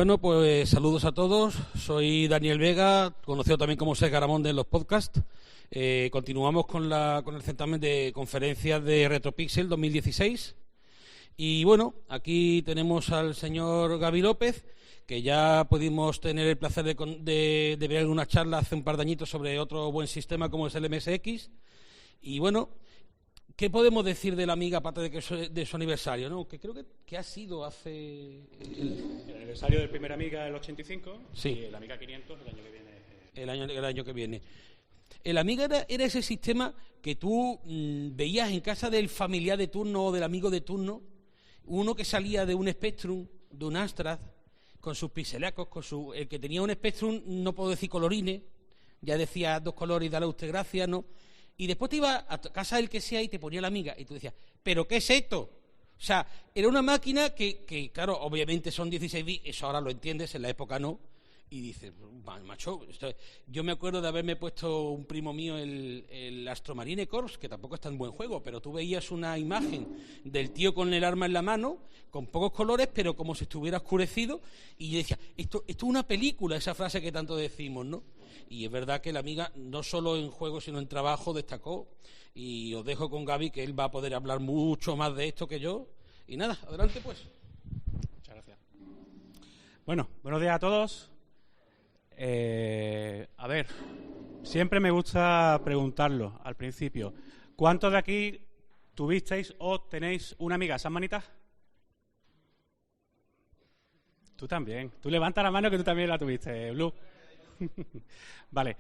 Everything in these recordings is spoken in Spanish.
Bueno, pues saludos a todos. Soy Daniel Vega, conocido también como Seth Garamonde en los podcasts. Continuamos con el certamen de conferencias de Retropixel 2016. Y bueno, aquí tenemos al señor Gaby López, que ya pudimos tener el placer de ver algunas charlas hace un par de añitos sobre otro buen sistema como es el MSX. Y bueno, ¿qué podemos decir de la Amiga aparte de su aniversario, ¿no? Que creo que ha sido hace... El aniversario del primer Amiga el 85, sí. Y el Amiga 500 el año que viene. El año que viene. El Amiga era ese sistema que tú veías en casa del familiar de turno o del amigo de turno, uno que salía de un Spectrum, de un Amstrad, con sus pixelacos, el que tenía un Spectrum, no puedo decir colorines, ya decía 2 colores y dale a usted gracias, ¿no? Y después te iba a casa del que sea y te ponía la Amiga y tú decías, ¿pero qué es esto? O sea, era una máquina que claro, obviamente son 16 bits, eso ahora lo entiendes, en la época no, y dices, macho, yo me acuerdo de haberme puesto un primo mío el Astromarine Corps, que tampoco es tan buen juego, pero tú veías una imagen del tío con el arma en la mano, con pocos colores, pero como si estuviera oscurecido, y yo decía, esto es una película, esa frase que tanto decimos, ¿no? Y es verdad que la Amiga, no solo en juego, sino en trabajo, destacó, y os dejo con Gaby, que él va a poder hablar mucho más de esto que yo, y nada, adelante pues. Muchas gracias. Bueno, buenos días a todos. A ver, siempre me gusta preguntarlo al principio. ¿Cuántos de aquí tuvisteis o tenéis una Amiga? ¿Esas manitas? Tú también. Tú levanta la mano que tú también la tuviste, Blue. Vale.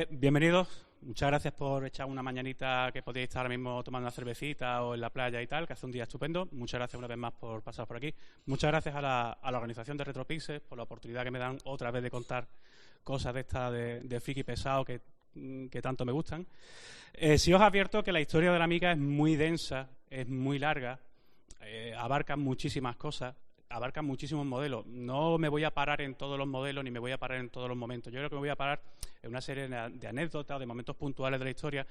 Bienvenidos. Muchas gracias por echar una mañanita que podéis estar ahora mismo tomando una cervecita o en la playa y tal, que hace un día estupendo. Muchas gracias una vez más por pasar por aquí. Muchas gracias a la organización de Retropixel por la oportunidad que me dan otra vez de contar cosas de estas de friki pesado que tanto me gustan. Si os advierto que la historia de la Amiga es muy densa, es muy larga, abarca muchísimas cosas, abarca muchísimos modelos. No me voy a parar en todos los modelos ni me voy a parar en todos los momentos. Yo creo que me voy a parar en una serie de anécdotas, de momentos puntuales de la historia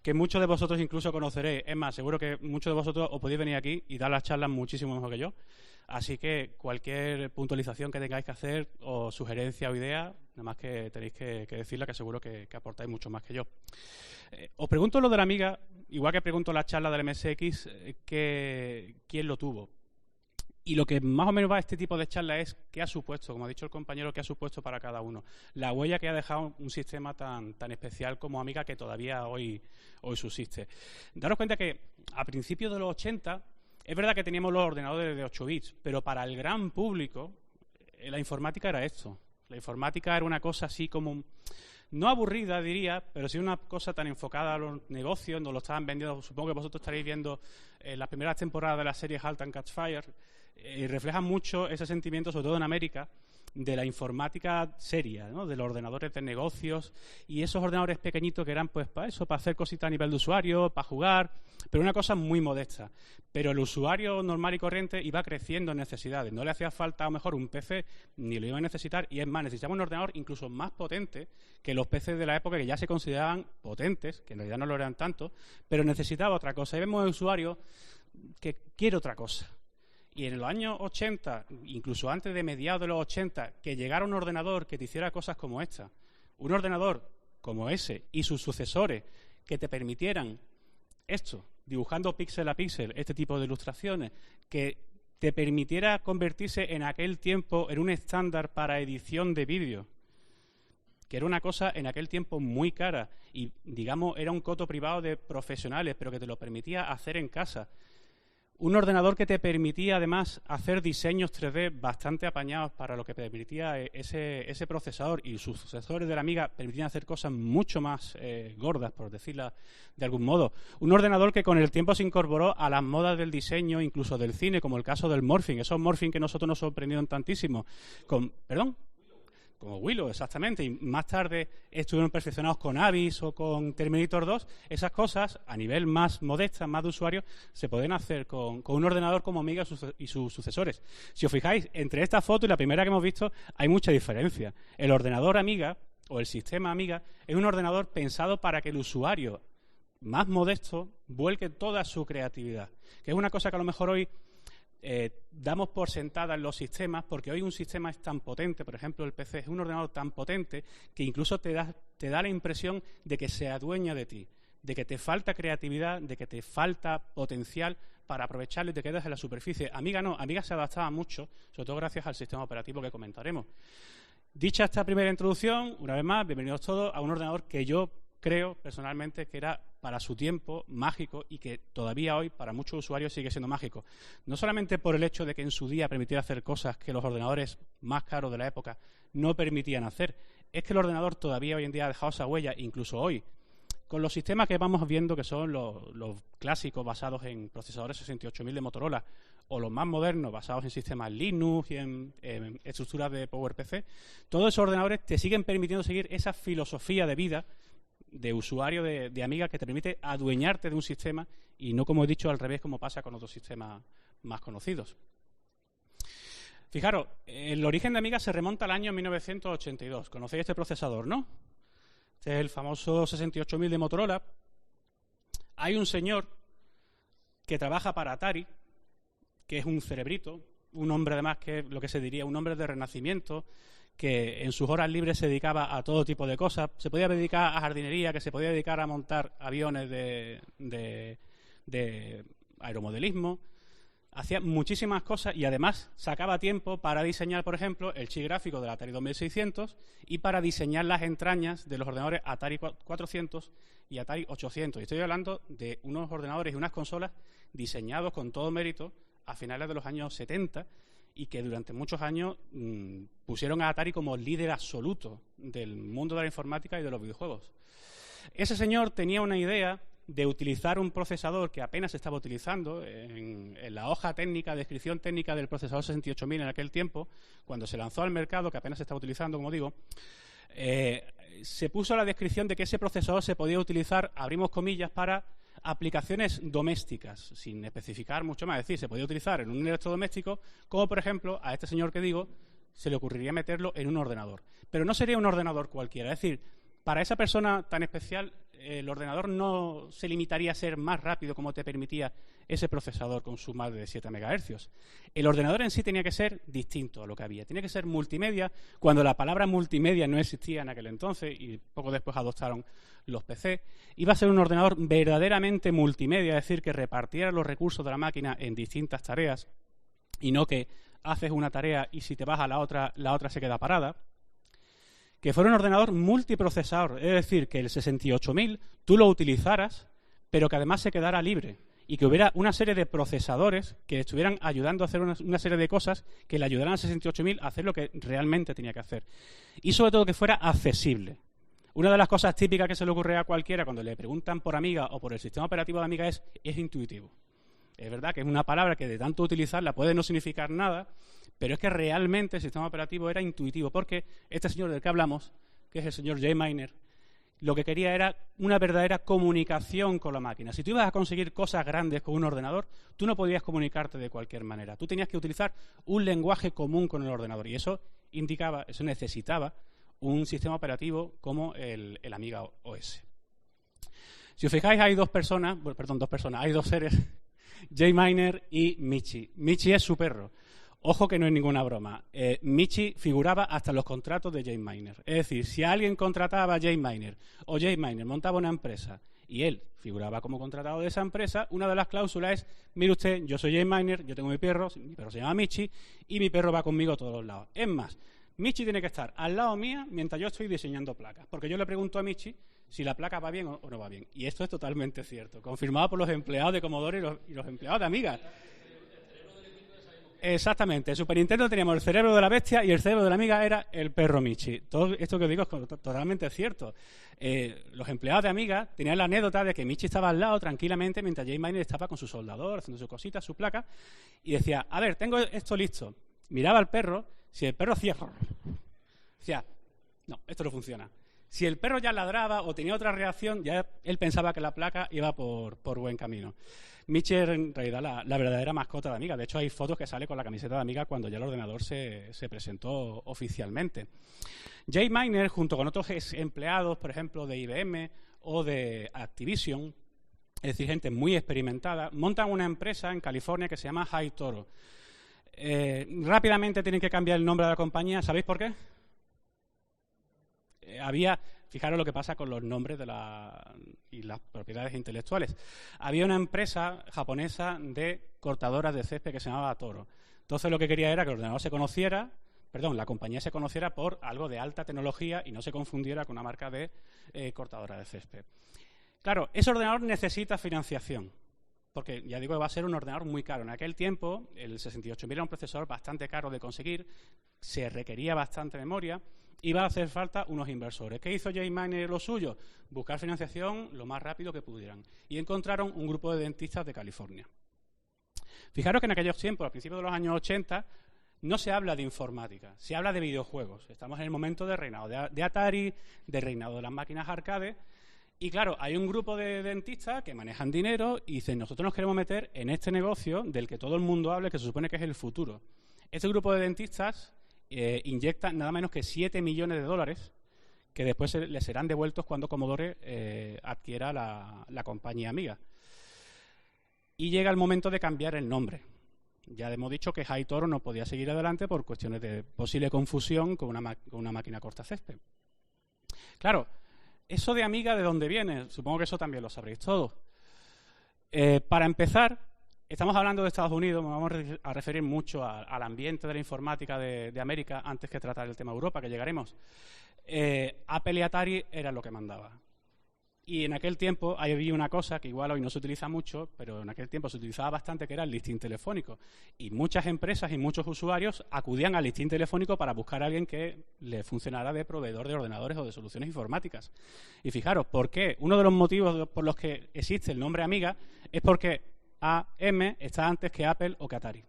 que muchos de vosotros incluso conoceréis. Es más, seguro que muchos de vosotros os podéis venir aquí y dar las charlas muchísimo mejor que yo. Así que cualquier puntualización que tengáis que hacer o sugerencia o idea, nada más que tenéis que decirla, que seguro que aportáis mucho más que yo. Os pregunto lo de la Amiga, igual que pregunto en la charla del MSX, ¿quién lo tuvo? Y lo que más o menos va a este tipo de charlas es qué ha supuesto, como ha dicho el compañero, qué ha supuesto para cada uno. La huella que ha dejado un sistema tan especial como Amiga que todavía hoy subsiste. Daros cuenta que a principios de los 80, es verdad que teníamos los ordenadores de 8 bits, pero para el gran público la informática era esto. La informática era una cosa así como... No aburrida, diría, pero sí una cosa tan enfocada a los negocios, nos lo estaban vendiendo. Supongo que vosotros estaréis viendo las primeras temporadas de la serie Halt and Catch Fire, y reflejan mucho ese sentimiento, sobre todo en América, de la informática seria, ¿no? De los ordenadores de negocios y esos ordenadores pequeñitos que eran pues para eso, para hacer cositas a nivel de usuario, para jugar, pero una cosa muy modesta. Pero el usuario normal y corriente iba creciendo en necesidades. No le hacía falta a lo mejor un PC, ni lo iba a necesitar, y es más, necesitaba un ordenador incluso más potente que los PCs de la época, que ya se consideraban potentes, que en realidad no lo eran tanto, pero necesitaba otra cosa. Y vemos al usuario que quiere otra cosa. Y en los años 80, incluso antes de mediados de los 80, que llegara un ordenador que te hiciera cosas como esta, un ordenador como ese y sus sucesores que te permitieran esto, dibujando píxel a píxel, este tipo de ilustraciones, que te permitiera convertirse en aquel tiempo en un estándar para edición de vídeo, que era una cosa en aquel tiempo muy cara y, digamos, era un coto privado de profesionales, pero que te lo permitía hacer en casa. Un ordenador que te permitía, además, hacer diseños 3D bastante apañados para lo que permitía ese procesador, y sus sucesores de la Amiga permitían hacer cosas mucho más gordas, por decirlo de algún modo. Un ordenador que con el tiempo se incorporó a las modas del diseño, incluso del cine, como el caso del morphing. Esos morphing que a nosotros nos sorprendieron tantísimo. Como Willow, exactamente, y más tarde estuvieron perfeccionados con Abyss o con Terminator 2. Esas cosas, a nivel más modesta, más de usuario, se pueden hacer con un ordenador como Amiga y sus sucesores. Si os fijáis, entre esta foto y la primera que hemos visto, hay mucha diferencia. El ordenador Amiga, o el sistema Amiga, es un ordenador pensado para que el usuario más modesto vuelque toda su creatividad, que es una cosa que a lo mejor hoy damos por sentada en los sistemas, porque hoy un sistema es tan potente, por ejemplo el PC es un ordenador tan potente que incluso te da la impresión de que se adueña de ti, de que te falta creatividad, de que te falta potencial para aprovecharlo y te quedas en la superficie. Amiga no, Amiga se adaptaba mucho, sobre todo gracias al sistema operativo que comentaremos. Dicha esta primera introducción, una vez más, bienvenidos todos a un ordenador que yo creo personalmente que era para su tiempo mágico y que todavía hoy para muchos usuarios sigue siendo mágico. No solamente por el hecho de que en su día permitía hacer cosas que los ordenadores más caros de la época no permitían hacer, es que el ordenador todavía hoy en día ha dejado esa huella, incluso hoy, con los sistemas que vamos viendo que son los clásicos basados en procesadores 68000 de Motorola o los más modernos basados en sistemas Linux y en estructuras de PowerPC, todos esos ordenadores te siguen permitiendo seguir esa filosofía de vida de usuario de Amiga que te permite adueñarte de un sistema y no, como he dicho, al revés como pasa con otros sistemas más conocidos. Fijaros, el origen de Amiga se remonta al año 1982. Conocéis este procesador, ¿no? Este es el famoso 68000 de Motorola. Hay un señor que trabaja para Atari, que es un cerebrito, un hombre además que es lo que se diría un hombre de renacimiento, que en sus horas libres se dedicaba a todo tipo de cosas. Se podía dedicar a jardinería, que se podía dedicar a montar aviones de aeromodelismo. Hacía muchísimas cosas y además sacaba tiempo para diseñar, por ejemplo, el chip gráfico del Atari 2600 y para diseñar las entrañas de los ordenadores Atari 400 y Atari 800. Y estoy hablando de unos ordenadores y unas consolas diseñados con todo mérito a finales de los años 70 y que durante muchos años pusieron a Atari como líder absoluto del mundo de la informática y de los videojuegos. Ese señor tenía una idea de utilizar un procesador que apenas se estaba utilizando en la hoja técnica, descripción técnica del procesador 68000 en aquel tiempo, cuando se lanzó al mercado, que apenas se estaba utilizando, como digo, se puso la descripción de que ese procesador se podía utilizar, abrimos comillas, para aplicaciones domésticas, sin especificar mucho más. Es decir, se podía utilizar en un electrodoméstico, como por ejemplo a este señor que digo, se le ocurriría meterlo en un ordenador. Pero no sería un ordenador cualquiera. Es decir, para esa persona tan especial, el ordenador no se limitaría a ser más rápido como te permitía ese procesador con su más de 7 MHz. El ordenador en sí tenía que ser distinto a lo que había. Tenía que ser multimedia, cuando la palabra multimedia no existía en aquel entonces y poco después adoptaron los PC. Iba a ser un ordenador verdaderamente multimedia, es decir, que repartiera los recursos de la máquina en distintas tareas y no que haces una tarea y si te vas a la otra se queda parada. Que fuera un ordenador multiprocesador, es decir, que el 68000 tú lo utilizaras, pero que además se quedara libre y que hubiera una serie de procesadores que estuvieran ayudando a hacer una serie de cosas que le ayudaran al 68000 a hacer lo que realmente tenía que hacer. Y sobre todo que fuera accesible. Una de las cosas típicas que se le ocurre a cualquiera cuando le preguntan por Amiga o por el sistema operativo de Amiga es intuitivo. Es verdad que es una palabra que de tanto utilizarla puede no significar nada, pero es que realmente el sistema operativo era intuitivo, porque este señor del que hablamos, que es el señor Jay Miner, lo que quería era una verdadera comunicación con la máquina. Si tú ibas a conseguir cosas grandes con un ordenador, tú no podías comunicarte de cualquier manera. Tú tenías que utilizar un lenguaje común con el ordenador y eso necesitaba un sistema operativo como el Amiga OS. Si os fijáis, hay dos seres, Jay Miner y Michi. Michi es su perro. Ojo que no es ninguna broma. Michi figuraba hasta en los contratos de Jay Miner. Es decir, si alguien contrataba a Jay Miner o Jay Miner montaba una empresa y él figuraba como contratado de esa empresa, una de las cláusulas es, mire usted, yo soy Jay Miner, yo tengo mi perro se llama Michi y mi perro va conmigo a todos los lados. Es más, Michi tiene que estar al lado mía mientras yo estoy diseñando placas, porque yo le pregunto a Michi si la placa va bien o no va bien. Y esto es totalmente cierto, confirmado por los empleados de Commodore y los empleados de Amiga. Exactamente, en Super Nintendo teníamos el cerebro de la bestia y el cerebro de la Amiga era el perro Michi. Todo esto que os digo es totalmente cierto. Los empleados de Amiga tenían la anécdota de que Michi estaba al lado tranquilamente mientras Jay Miner estaba con su soldador, haciendo sus cositas, su placa, y decía, a ver, tengo esto listo. Miraba al perro, si el perro hacía... decía, no, esto no funciona. Si el perro ya ladraba o tenía otra reacción, ya él pensaba que la placa iba por buen camino. Michi era en realidad la verdadera mascota de Amiga. De hecho, hay fotos que sale con la camiseta de Amiga cuando ya el ordenador se presentó oficialmente. Jay Miner, junto con otros empleados, por ejemplo, de IBM o de Activision, es decir, gente muy experimentada, montan una empresa en California que se llama High Toro. Rápidamente tienen que cambiar el nombre de la compañía. ¿Sabéis por qué? Fijaros lo que pasa con los nombres y las propiedades intelectuales. Había una empresa japonesa de cortadoras de césped que se llamaba Toro. Entonces lo que quería era que el ordenador se conociera, la compañía se conociera por algo de alta tecnología y no se confundiera con una marca de cortadora de césped. Claro, ese ordenador necesita financiación, porque ya digo que va a ser un ordenador muy caro. En aquel tiempo, el 68000 era un procesador bastante caro de conseguir, se requería bastante memoria, y va a hacer falta unos inversores. ¿Qué hizo Jay Miner lo suyo? Buscar financiación lo más rápido que pudieran. Y encontraron un grupo de dentistas de California. Fijaros que en aquellos tiempos, a principios de los años 80, no se habla de informática, se habla de videojuegos. Estamos en el momento de reinado de Atari, de reinado de las máquinas arcade. Y claro, hay un grupo de dentistas que manejan dinero y dicen, nosotros nos queremos meter en este negocio del que todo el mundo habla, que se supone que es el futuro. Este grupo de dentistas inyecta nada menos que $7 millones que después le serán devueltos cuando Commodore adquiera la compañía amiga. Y llega el momento de cambiar el nombre. Ya hemos dicho que High Toro no podía seguir adelante por cuestiones de posible confusión con una máquina cortacésped. Claro, eso de Amiga, ¿de dónde viene? Supongo que eso también lo sabréis todos. Para empezar, estamos hablando de Estados Unidos, nos vamos a referir mucho al ambiente de la informática de América antes que tratar el tema de Europa, que llegaremos. Apple y Atari eran lo que mandaba. Y en aquel tiempo había una cosa que igual hoy no se utiliza mucho, pero en aquel tiempo se utilizaba bastante, que era el listín telefónico. Y muchas empresas y muchos usuarios acudían al listín telefónico para buscar a alguien que le funcionara de proveedor de ordenadores o de soluciones informáticas. Y fijaros, ¿por qué? Uno de los motivos por los que existe el nombre Amiga es porque AM está antes que Apple o que Atari.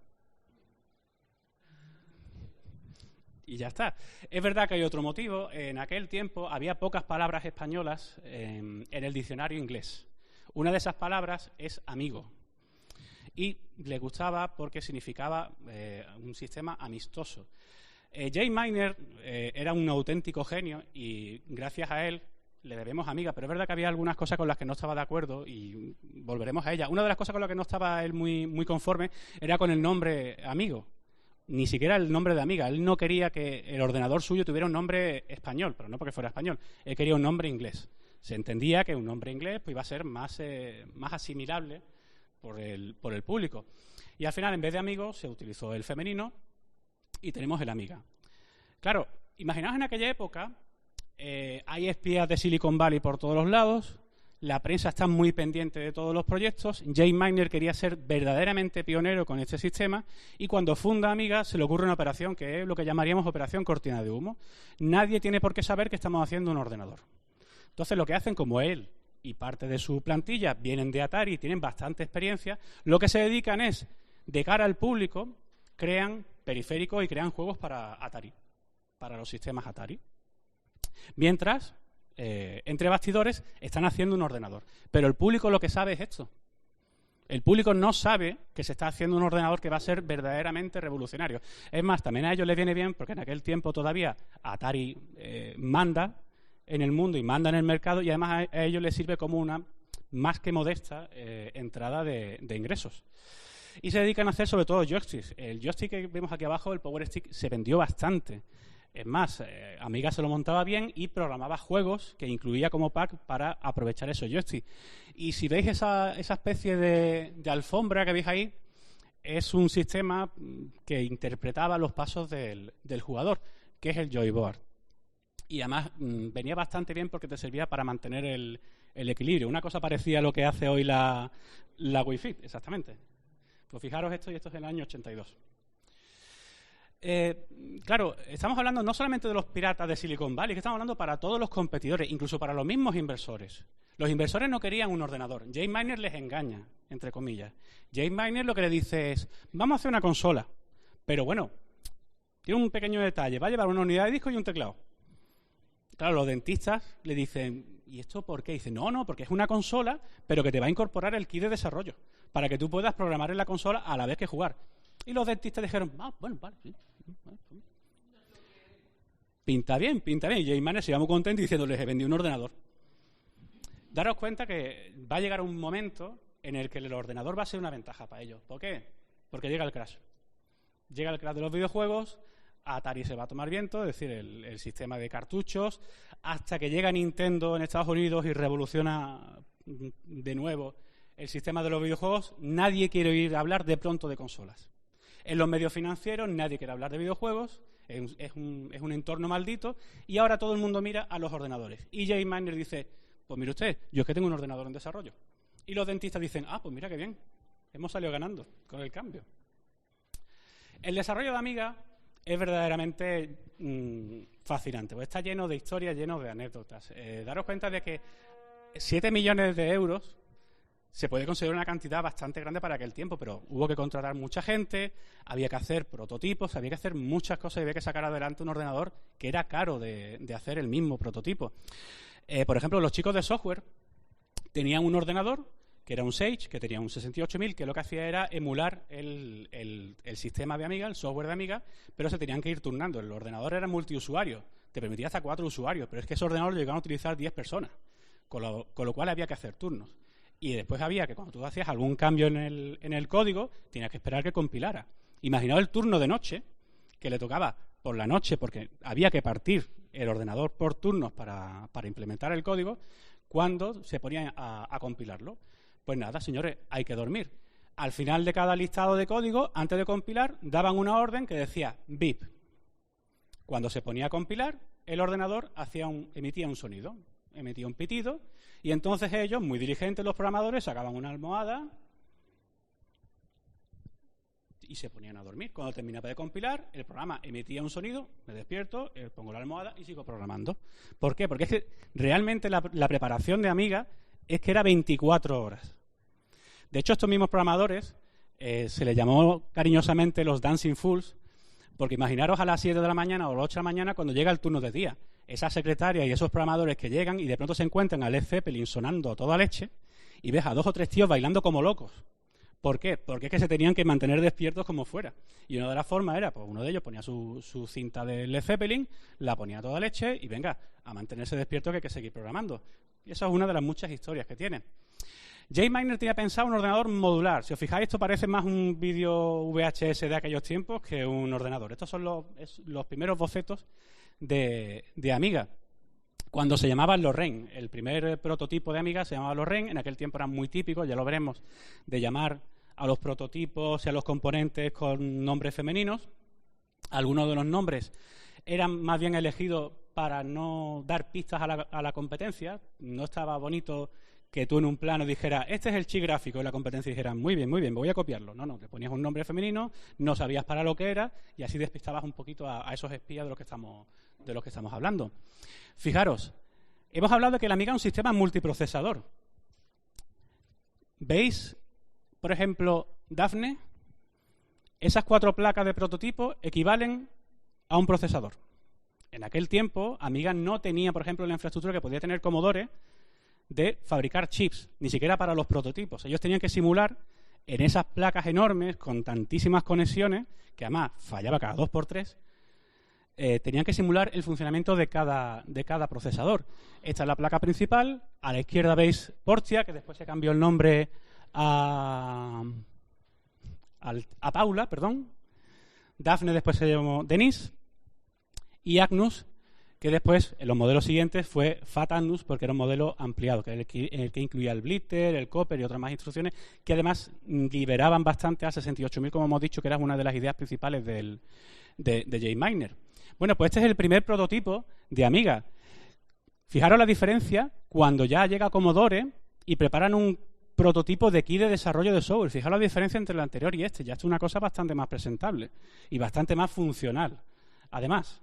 Y ya está. Es verdad que hay otro motivo. En aquel tiempo había pocas palabras españolas en el diccionario inglés. Una de esas palabras es amigo. Y le gustaba porque significaba un sistema amistoso. Jay Miner era un auténtico genio y gracias a él le debemos Amiga, pero es verdad que había algunas cosas con las que no estaba de acuerdo y volveremos a ellas. Una de las cosas con las que no estaba él muy conforme era con el nombre Amigo. Ni siquiera el nombre de Amiga. Él no quería que el ordenador suyo tuviera un nombre español, pero no porque fuera español. Él quería un nombre inglés. Se entendía que un nombre inglés pues, iba a ser más asimilable por el público. Y al final, en vez de Amigo, se utilizó el femenino y tenemos el Amiga. Claro, imaginaos en aquella época, hay espías de Silicon Valley por todos los lados. La prensa está muy pendiente de todos los proyectos. Jay Miner quería ser verdaderamente pionero con este sistema y cuando funda Amiga se le ocurre una operación que es lo que llamaríamos operación cortina de humo. Nadie tiene por qué saber que estamos haciendo un ordenador. Entonces lo que hacen, como él y parte de su plantilla vienen de Atari y tienen bastante experiencia, lo que se dedican es, de cara al público, crean periféricos y crean juegos para Atari, para los sistemas Atari. Mientras, entre bastidores, están haciendo un ordenador. Pero el público lo que sabe es esto. El público no sabe que se está haciendo un ordenador que va a ser verdaderamente revolucionario. Es más, también a ellos les viene bien porque en aquel tiempo todavía Atari manda en el mundo y manda en el mercado y además a ellos les sirve como una más que modesta entrada de ingresos. Y se dedican a hacer sobre todo joysticks. El joystick que vemos aquí abajo, el Power Stick, se vendió bastante. Es más, Amiga se lo montaba bien y programaba juegos que incluía como pack para aprovechar esos joysticks. Y si veis esa especie de alfombra que veis ahí, es un sistema que interpretaba los pasos del jugador, que es el joyboard. Y además venía bastante bien porque te servía para mantener el equilibrio. Una cosa parecía a lo que hace hoy la Wi-Fi, exactamente. Pues fijaros esto, y esto es del año 82. Claro, estamos hablando no solamente de los piratas de Silicon Valley, que estamos hablando para todos los competidores, incluso para los mismos inversores. Los inversores no querían un ordenador. Jay Miner les engaña, entre comillas. Jay Miner lo que le dice es, vamos a hacer una consola, pero bueno, tiene un pequeño detalle, va a llevar una unidad de disco y un teclado. Claro, los dentistas le dicen, ¿y esto por qué? Dice, no, porque es una consola, pero que te va a incorporar el kit de desarrollo, para que tú puedas programar en la consola a la vez que jugar. Y los dentistas dijeron, bueno, vale, sí. Pinta bien. Y Jay Miner se iba muy contento diciendo, les he vendido un ordenador. daros cuenta que va a llegar un momento en el que el ordenador va a ser una ventaja para ellos. ¿Por qué? Porque llega el crash. Llega el crash de los videojuegos, Atari se va a tomar viento, es decir, el sistema de cartuchos, hasta que llega Nintendo en Estados Unidos y revoluciona de nuevo el sistema de los videojuegos. Nadie quiere oír hablar de pronto de consolas. En los medios financieros nadie quiere hablar de videojuegos, es un entorno maldito, y ahora todo el mundo mira a los ordenadores. Y Jay Miner dice, pues mire usted, yo es que tengo un ordenador en desarrollo. Y los dentistas dicen, pues mira qué bien, hemos salido ganando con el cambio. El desarrollo de Amiga es verdaderamente fascinante, pues está lleno de historias, lleno de anécdotas. Daros cuenta de que 7 millones de euros se puede considerar una cantidad bastante grande para aquel tiempo, pero hubo que contratar mucha gente, había que hacer prototipos, había que hacer muchas cosas y había que sacar adelante un ordenador que era caro de hacer el mismo prototipo. Por ejemplo, los chicos de software tenían un ordenador que era un Sage, que tenía un 68000, que lo que hacía era emular el sistema de Amiga, el software de Amiga, pero se tenían que ir turnando. El ordenador era multiusuario, te permitía hasta 4 usuarios, pero es que ese ordenador lo llegaban a utilizar 10 personas, con lo cual había que hacer turnos. Y después había que, cuando tú hacías algún cambio en el código, tenías que esperar que compilara. Imaginaos el turno de noche, que le tocaba por la noche, porque había que partir el ordenador por turnos para implementar el código, cuando se ponía a compilarlo. Pues nada, señores, hay que dormir. Al final de cada listado de código, antes de compilar, daban una orden que decía beep. Cuando se ponía a compilar, el ordenador emitía un sonido, emitía un pitido, y entonces ellos, muy diligentes los programadores, sacaban una almohada y se ponían a dormir. Cuando terminaba de compilar, el programa emitía un sonido, me despierto, pongo la almohada y sigo programando. ¿Por qué? Porque es que realmente la preparación de Amiga es que era 24 horas. De hecho, estos mismos programadores se les llamó cariñosamente los Dancing Fools, porque imaginaros a las 7 de la mañana o a las 8 de la mañana cuando llega el turno de día. Esas secretarias y esos programadores que llegan y de pronto se encuentran a Led Zeppelin sonando a toda leche y ves a 2 o 3 tíos bailando como locos. ¿Por qué? Porque es que se tenían que mantener despiertos como fuera. Y una de las formas era, pues uno de ellos ponía su cinta de Led Zeppelin, la ponía a toda leche y venga, a mantenerse despierto que hay que seguir programando. Y esa es una de las muchas historias que tiene. Jay Miner tenía pensado un ordenador modular. Si os fijáis, esto parece más un vídeo VHS de aquellos tiempos que un ordenador. Estos son los primeros bocetos de Amiga, cuando se llamaban Lorraine. El primer prototipo de Amiga se llamaba Lorraine. En aquel tiempo eran muy típicos, ya lo veremos, de llamar a los prototipos y a los componentes con nombres femeninos. Algunos de los nombres eran más bien elegidos para no dar pistas a la competencia. No estaba bonito que tú en un plano dijeras, este es el chip gráfico, y la competencia dijera, muy bien, voy a copiarlo. No, te ponías un nombre femenino, no sabías para lo que era, y así despistabas un poquito a esos espías de los que estamos hablando. Fijaros, hemos hablado de que la Amiga es un sistema multiprocesador. ¿Veis, por ejemplo, Daphne? Esas 4 placas de prototipo equivalen a un procesador. En aquel tiempo, Amiga no tenía, por ejemplo, la infraestructura que podía tener Commodore de fabricar chips, ni siquiera para los prototipos. Ellos tenían que simular en esas placas enormes, con tantísimas conexiones, que además fallaba cada 2x3, tenían que simular el funcionamiento de cada procesador. Esta es la placa principal, a la izquierda veis Portia, que después se cambió el nombre a Paula, Daphne después se llamó Denise, y Agnus, que después, en los modelos siguientes, fue Fat Agnus, porque era un modelo ampliado, que era el que incluía el blitter, el copper y otras más instrucciones, que además liberaban bastante a 68000, como hemos dicho, que era una de las ideas principales de Jay Miner. Bueno, pues este es el primer prototipo de Amiga. Fijaros la diferencia cuando ya llega Commodore y preparan un prototipo de kit de desarrollo de software. Fijaros la diferencia entre el anterior y este. Ya es una cosa bastante más presentable y bastante más funcional. Además,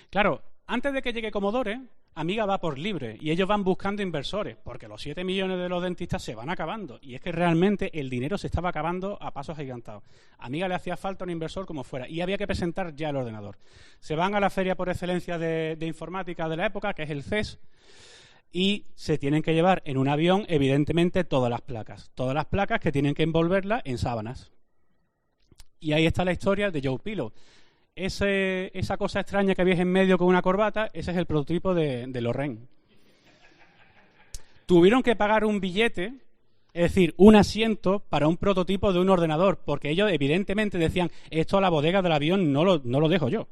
claro, antes de que llegue Commodore, Amiga va por libre y ellos van buscando inversores, porque los 7 millones de los dentistas se van acabando. Y es que realmente el dinero se estaba acabando a pasos agigantados. A Amiga le hacía falta un inversor como fuera y había que presentar ya el ordenador. Se van a la feria por excelencia de informática de la época, que es el CES, y se tienen que llevar en un avión, evidentemente, todas las placas que tienen que envolverlas en sábanas. Y ahí está la historia de Joe Pillow. Esa cosa extraña que veis en medio con una corbata, ese es el prototipo de Lorraine. tuvieron que pagar un billete, es decir, un asiento para un prototipo de un ordenador, porque ellos evidentemente decían, esto a la bodega del avión no lo dejo yo,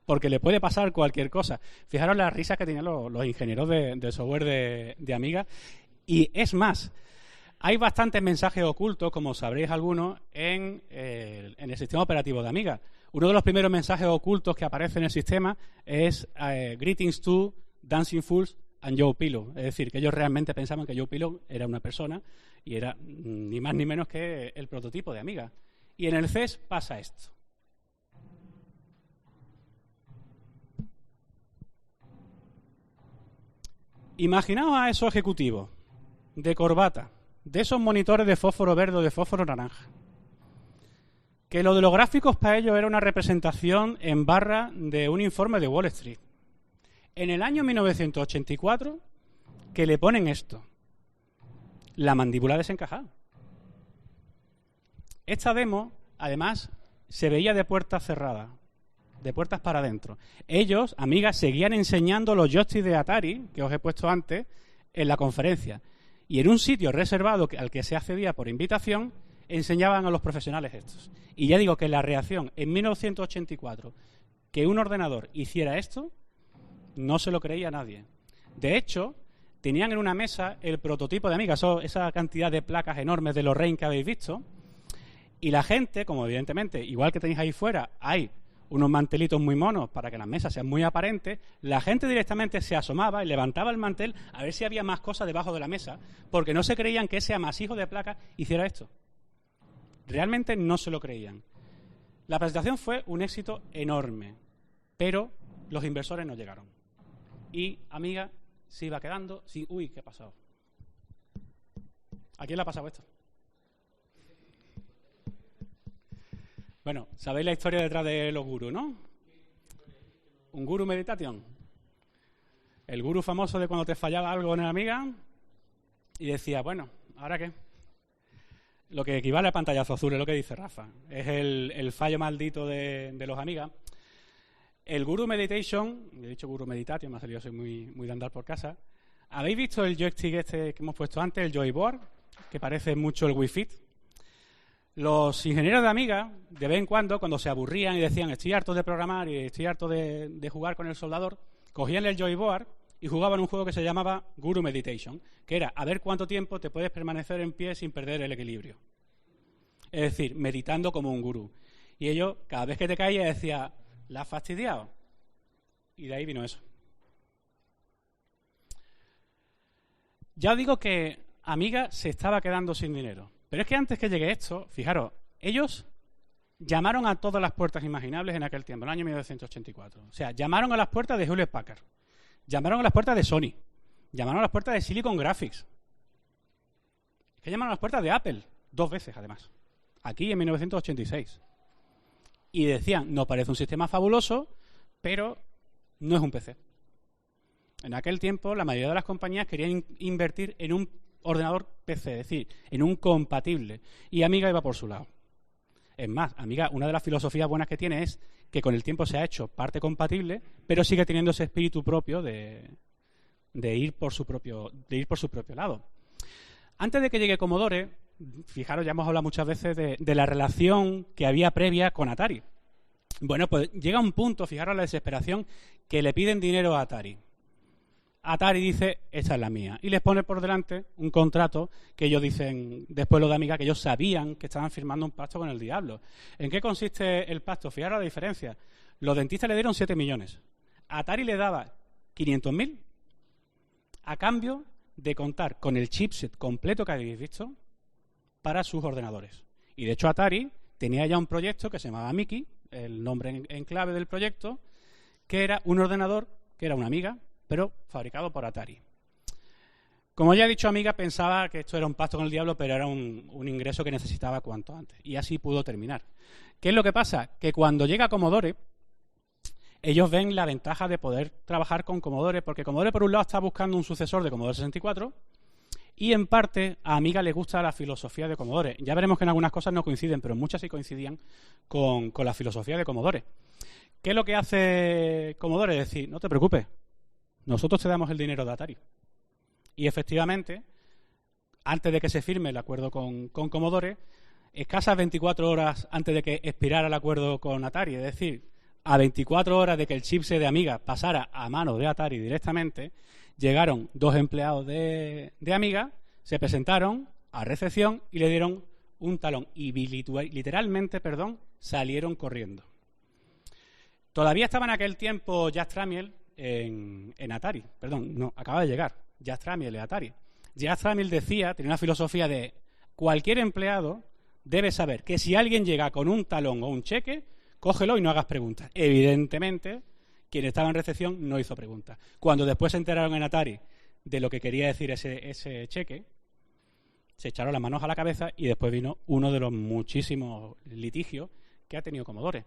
porque le puede pasar cualquier cosa. Fijaros las risas que tenían los ingenieros de software de Amiga. Y es más, hay bastantes mensajes ocultos, como sabréis algunos, en el sistema operativo de Amiga. Uno de los primeros mensajes ocultos que aparece en el sistema es Greetings to Dancing Fools and Joe Pillow. Es decir, que ellos realmente pensaban que Joe Pillow era una persona y era ni más ni menos que el prototipo de Amiga. Y en el CES pasa esto. Imaginaos a esos ejecutivos de corbata, de esos monitores de fósforo verde o de fósforo naranja, que lo de los gráficos para ellos era una representación en barra de un informe de Wall Street. En el año 1984, que le ponen esto, la mandíbula desencajada. Esta demo, además, se veía de puertas cerradas, de puertas para adentro. Ellos, Amiga, seguían enseñando los joysticks de Atari, que os he puesto antes, en la conferencia. Y en un sitio reservado al que se accedía por invitación, enseñaban a los profesionales estos. Y ya digo que la reacción en 1984, que un ordenador hiciera esto, no se lo creía nadie. De hecho, tenían en una mesa el prototipo de Amiga, esa cantidad de placas enormes de Lorraine que habéis visto, y la gente, como evidentemente, igual que tenéis ahí fuera, hay unos mantelitos muy monos para que las mesas sean muy aparentes, la gente directamente se asomaba y levantaba el mantel a ver si había más cosas debajo de la mesa, porque no se creían que ese amasijo de placas hiciera esto. Realmente no se lo creían. La presentación fue un éxito enorme, pero los inversores no llegaron. Y Amiga se iba quedando sin... Uy, ¿qué ha pasado? ¿A quién le ha pasado esto? Bueno, sabéis la historia detrás de los gurús, ¿no? Un gurú meditation. El gurú famoso de cuando te fallaba algo en el Amiga y decía, bueno, ¿ahora qué? Lo que equivale a pantallazo azul es lo que dice Rafa. Es el fallo maldito de los Amiga. El Guru Meditation, he dicho Guru Meditation, me ha salido, soy muy de andar por casa. ¿Habéis visto el joystick este que hemos puesto antes, el Joyboard, que parece mucho el Wii Fit? Los ingenieros de Amiga, de vez en cuando se aburrían y decían estoy harto de programar y estoy harto de jugar con el soldador, cogían el Joyboard y jugaban un juego que se llamaba Guru Meditation, que era a ver cuánto tiempo te puedes permanecer en pie sin perder el equilibrio. Es decir, meditando como un gurú. Y ellos, cada vez que te caías, decía, ¿la has fastidiado? Y de ahí vino eso. Ya os digo que Amiga se estaba quedando sin dinero. Pero es que antes que llegue esto, fijaros, ellos llamaron a todas las puertas imaginables en aquel tiempo, en el año 1984. O sea, llamaron a las puertas de Hewlett Packard, llamaron a las puertas de Sony, llamaron a las puertas de Silicon Graphics. Es que llamaron a las puertas de Apple, 2 veces además, aquí en 1986. Y decían, nos parece un sistema fabuloso, pero no es un PC. En aquel tiempo, la mayoría de las compañías querían invertir en un ordenador PC, es decir, en un compatible. Y Amiga iba por su lado. Es más, Amiga, una de las filosofías buenas que tiene es que con el tiempo se ha hecho parte compatible, pero sigue teniendo ese espíritu propio de ir por su propio lado. Antes de que llegue Commodore, fijaros, ya hemos hablado muchas veces de la relación que había previa con Atari. Bueno, pues llega un punto, fijaros la desesperación, que le piden dinero a Atari. Atari dice, esta es la mía. Y les pone por delante un contrato que ellos dicen, después lo de Amiga, que ellos sabían que estaban firmando un pacto con el diablo. ¿En qué consiste el pacto? Fijaros la diferencia. Los dentistas le dieron 7 millones. Atari le daba 500.000 a cambio de contar con el chipset completo que habéis visto para sus ordenadores. Y de hecho Atari tenía ya un proyecto que se llamaba Mickey, el nombre en clave del proyecto, que era un ordenador, que era una Amiga, pero fabricado por Atari. Como ya he dicho, Amiga pensaba que esto era un pacto con el diablo, pero era un ingreso que necesitaba cuanto antes. Y así pudo terminar. ¿Qué es lo que pasa? Que cuando llega Commodore, ellos ven la ventaja de poder trabajar con Commodore, porque Commodore, por un lado, está buscando un sucesor de Commodore 64, y en parte a Amiga le gusta la filosofía de Commodore. Ya veremos que en algunas cosas no coinciden, pero en muchas sí coincidían con la filosofía de Commodore. ¿Qué es lo que hace Commodore? Es decir, no te preocupes, nosotros te damos el dinero de Atari Y efectivamente, antes de que se firme el acuerdo con Commodore, escasas 24 horas antes de que expirara el acuerdo con Atari, es decir, a 24 horas de que el chipset de Amiga pasara a manos de Atari directamente, llegaron 2 empleados de Amiga, se presentaron a recepción y le dieron un talón. Y literalmente, salieron corriendo. Todavía estaba en aquel tiempo Jack Tramiel en Atari. Acaba de llegar. Jack Tramiel en Atari. Jack Tramiel tenía una filosofía de cualquier empleado debe saber que si alguien llega con un talón o un cheque, cógelo y no hagas preguntas. Evidentemente, quien estaba en recepción no hizo preguntas. Cuando después se enteraron en Atari de lo que quería decir ese cheque, se echaron las manos a la cabeza y después vino uno de los muchísimos litigios que ha tenido Commodore.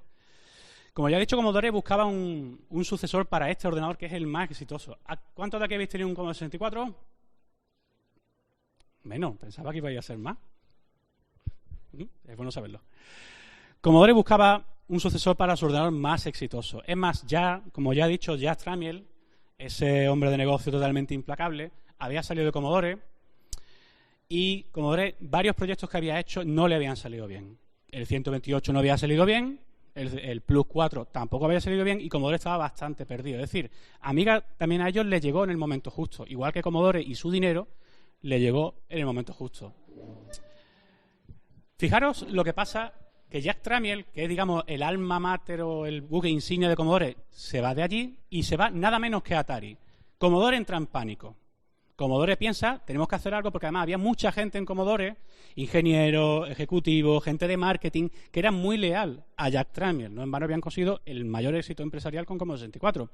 Como ya he dicho, Commodore buscaba un sucesor para este ordenador que es el más exitoso. ¿Cuántos de aquí habéis tenido un Commodore 64? Menos, pensaba que iba a ser más. Es bueno saberlo. Commodore buscaba un sucesor para su ordenador más exitoso. Es más, como ya he dicho, Jack Tramiel, ese hombre de negocio totalmente implacable, había salido de Commodore y Commodore, varios proyectos que había hecho no le habían salido bien. El 128 no había salido bien, el Plus 4 tampoco había salido bien y Commodore estaba bastante perdido. Es decir, Amiga también a ellos les llegó en el momento justo. Igual que Commodore y su dinero, le llegó en el momento justo. Fijaros lo que pasa, que Jack Tramiel, que es, digamos, el alma mater o el buque insignia de Commodore, se va de allí y se va nada menos que a Atari. Commodore entra en pánico. Commodore piensa, tenemos que hacer algo, porque además había mucha gente en Commodore, ingenieros, ejecutivos, gente de marketing, que era muy leal a Jack Tramiel. No en vano habían conseguido el mayor éxito empresarial con Commodore 64.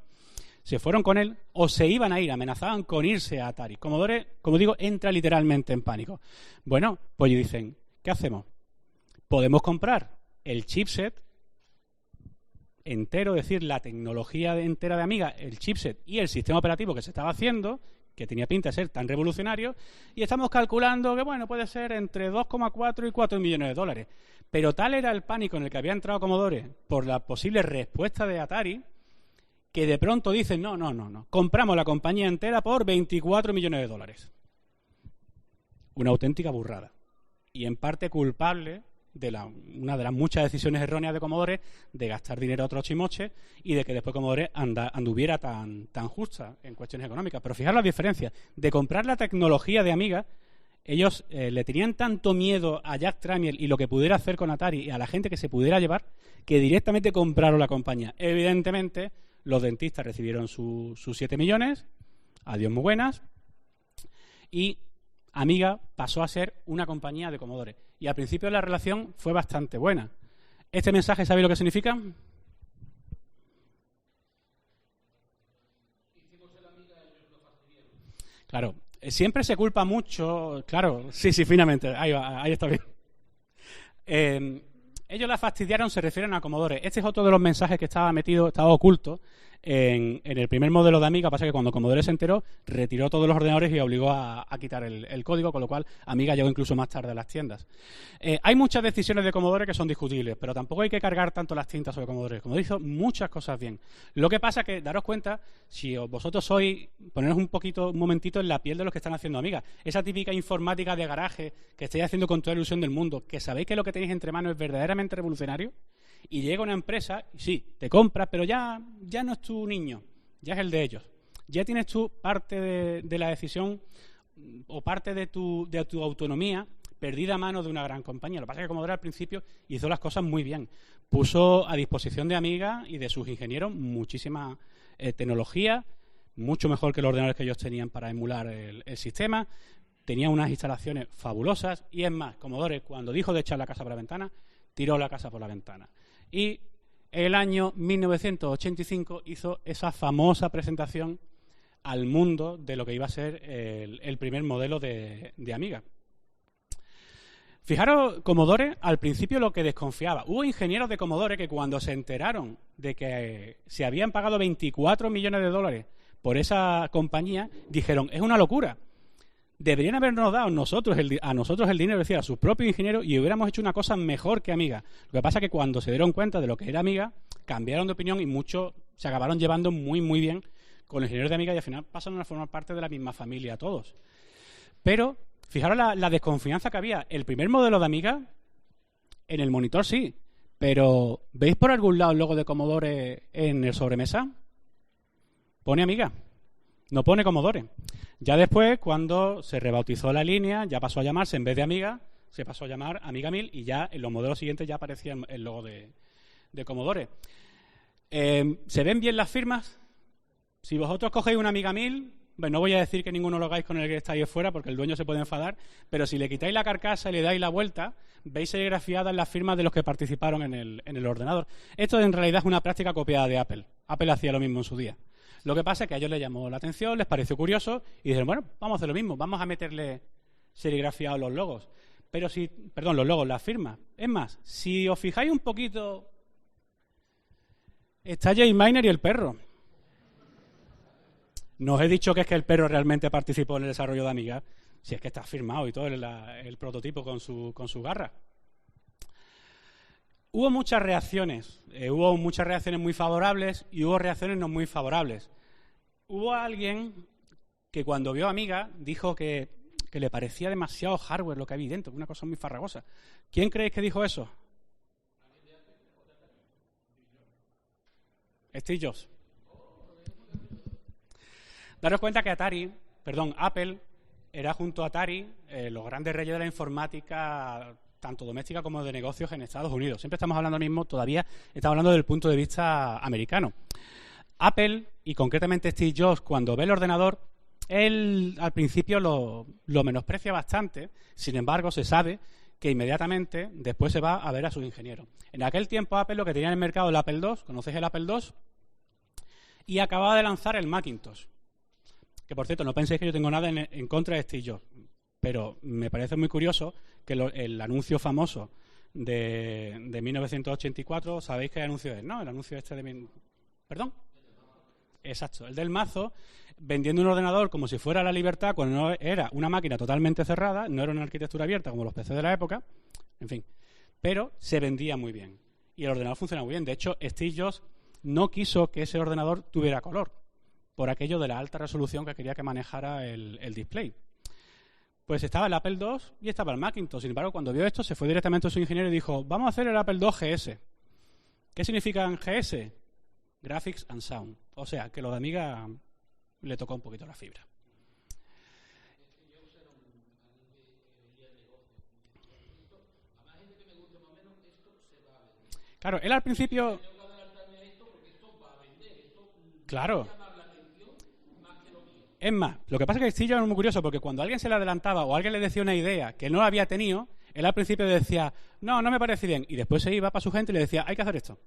Se fueron con él o se iban a ir, amenazaban con irse a Atari. Commodore, como digo, entra literalmente en pánico. Bueno, pues dicen, ¿qué hacemos? Podemos comprar el chipset entero, es decir, la tecnología entera de Amiga, el chipset y el sistema operativo que se estaba haciendo, que tenía pinta de ser tan revolucionario, y estamos calculando que, bueno, puede ser entre 2,4 y 4 millones de dólares. Pero tal era el pánico en el que había entrado Commodore por la posible respuesta de Atari, que de pronto dicen, no, compramos la compañía entera por 24 millones de dólares. Una auténtica burrada. Y en parte culpable de una de las muchas decisiones erróneas de Commodore de gastar dinero a otros chimoches y de que después Commodore anduviera tan justa en cuestiones económicas. Pero fijaros la diferencia. De comprar la tecnología de Amiga, ellos le tenían tanto miedo a Jack Tramiel y lo que pudiera hacer con Atari y a la gente que se pudiera llevar, que directamente compraron la compañía. Evidentemente, los dentistas recibieron sus 7 millones, adiós muy buenas, y Amiga pasó a ser una compañía de Commodore. Y al principio la relación fue bastante buena. ¿Este mensaje sabéis lo que significa? Claro, siempre se culpa mucho. Claro, sí, finalmente, ahí está bien. Ellos la fastidiaron, se refieren a Commodore. Este es otro de los mensajes que estaba oculto en el primer modelo de Amiga. Pasa que cuando Commodore se enteró, retiró todos los ordenadores y obligó a quitar el código, con lo cual Amiga llegó incluso más tarde a las tiendas. Hay muchas decisiones de Commodore que son discutibles, pero tampoco hay que cargar tanto las tintas sobre Commodore. Commodore hizo muchas cosas bien. Lo que pasa es que, daros cuenta, si vosotros poneros un momentito en la piel de los que están haciendo Amiga. Esa típica informática de garaje que estáis haciendo con toda la ilusión del mundo, que sabéis que lo que tenéis entre manos es verdaderamente revolucionario, y llega una empresa y sí, te compras, pero ya no es tu niño, ya es el de ellos. Ya tienes tú parte de la decisión o parte de tu autonomía perdida a manos de una gran compañía. Lo que pasa es que Commodore al principio hizo las cosas muy bien. Puso a disposición de Amiga y de sus ingenieros muchísima tecnología, mucho mejor que los ordenadores que ellos tenían para emular el sistema. Tenía unas instalaciones fabulosas y es más, Commodore, cuando dijo de echar la casa por la ventana, tiró la casa por la ventana. Y el año 1985 hizo esa famosa presentación al mundo de lo que iba a ser el primer modelo de Amiga. Fijaros, Commodore al principio lo que desconfiaba. Hubo ingenieros de Commodore que cuando se enteraron de que se habían pagado 24 millones de dólares por esa compañía, dijeron, es una locura. Deberían habernos dado a nosotros el dinero, es decir, a sus propios ingenieros, y hubiéramos hecho una cosa mejor que Amiga. Lo que pasa es que cuando se dieron cuenta de lo que era Amiga, cambiaron de opinión y muchos se acabaron llevando muy, muy bien con los ingenieros de Amiga y al final pasan a formar parte de la misma familia todos. Pero, fijaros la desconfianza que había. El primer modelo de Amiga, en el monitor sí, pero ¿veis por algún lado el logo de Commodore en el sobremesa? Pone Amiga, no pone Commodore. Ya después, cuando se rebautizó la línea, ya pasó a llamarse, en vez de Amiga, se pasó a llamar Amiga 1000 y ya en los modelos siguientes ya aparecía el logo de Commodore. ¿Se ven bien las firmas? Si vosotros cogéis una Amiga 1000, bueno, no voy a decir que ninguno lo hagáis con el que está ahí fuera porque el dueño se puede enfadar, pero si le quitáis la carcasa y le dais la vuelta, veis serigrafiadas las firmas de los que participaron en el ordenador. Esto en realidad es una práctica copiada de Apple. Apple hacía lo mismo en su día. Lo que pasa es que a ellos les llamó la atención, les pareció curioso y dijeron, bueno, vamos a hacer lo mismo, vamos a meterle serigrafiados los logos. Pero los logos, las firmas. Es más, si os fijáis un poquito, está Jay Miner y el perro. No os he dicho que es que el perro realmente participó en el desarrollo de Amiga, si es que está firmado y todo el prototipo con su garra. Hubo muchas reacciones muy favorables y hubo reacciones no muy favorables. Hubo alguien que cuando vio Amiga dijo que le parecía demasiado hardware lo que había dentro, una cosa muy farragosa. ¿Quién creéis que dijo eso? Steve Jobs. Daros cuenta que Apple era junto a Atari los grandes reyes de la informática, tanto doméstica como de negocios en Estados Unidos. Siempre estamos hablando mismo, todavía estamos hablando del punto de vista americano. Apple, y concretamente Steve Jobs, cuando ve el ordenador, él al principio lo menosprecia bastante, sin embargo se sabe que inmediatamente después se va a ver a sus ingenieros. En aquel tiempo Apple lo que tenía en el mercado el Apple II, ¿conocéis el Apple II? Y acababa de lanzar el Macintosh. Que por cierto, no penséis que yo tengo nada en contra de Steve Jobs, pero me parece muy curioso que el anuncio famoso de 1984, ¿sabéis qué anuncio es, no? El anuncio este de... ¿Perdón? Exacto, el del mazo, vendiendo un ordenador como si fuera la libertad, cuando no era una máquina totalmente cerrada, no era una arquitectura abierta como los PC de la época, en fin, pero se vendía muy bien y el ordenador funcionaba muy bien. De hecho, Steve Jobs no quiso que ese ordenador tuviera color, por aquello de la alta resolución que quería que manejara el display. Pues estaba el Apple II y estaba el Macintosh. Sin embargo, cuando vio esto, se fue directamente a su ingeniero y dijo, vamos a hacer el Apple II GS. ¿Qué significa GS? Graphics and Sound. O sea, que lo de Amiga le tocó un poquito la fibra. Claro, él al principio... Claro. Es más, lo que pasa es que Steve Jobs es muy curioso porque cuando alguien se le adelantaba o alguien le decía una idea que no había tenido, él al principio decía, no me parece bien. Y después se iba para su gente y le decía, hay que hacer esto.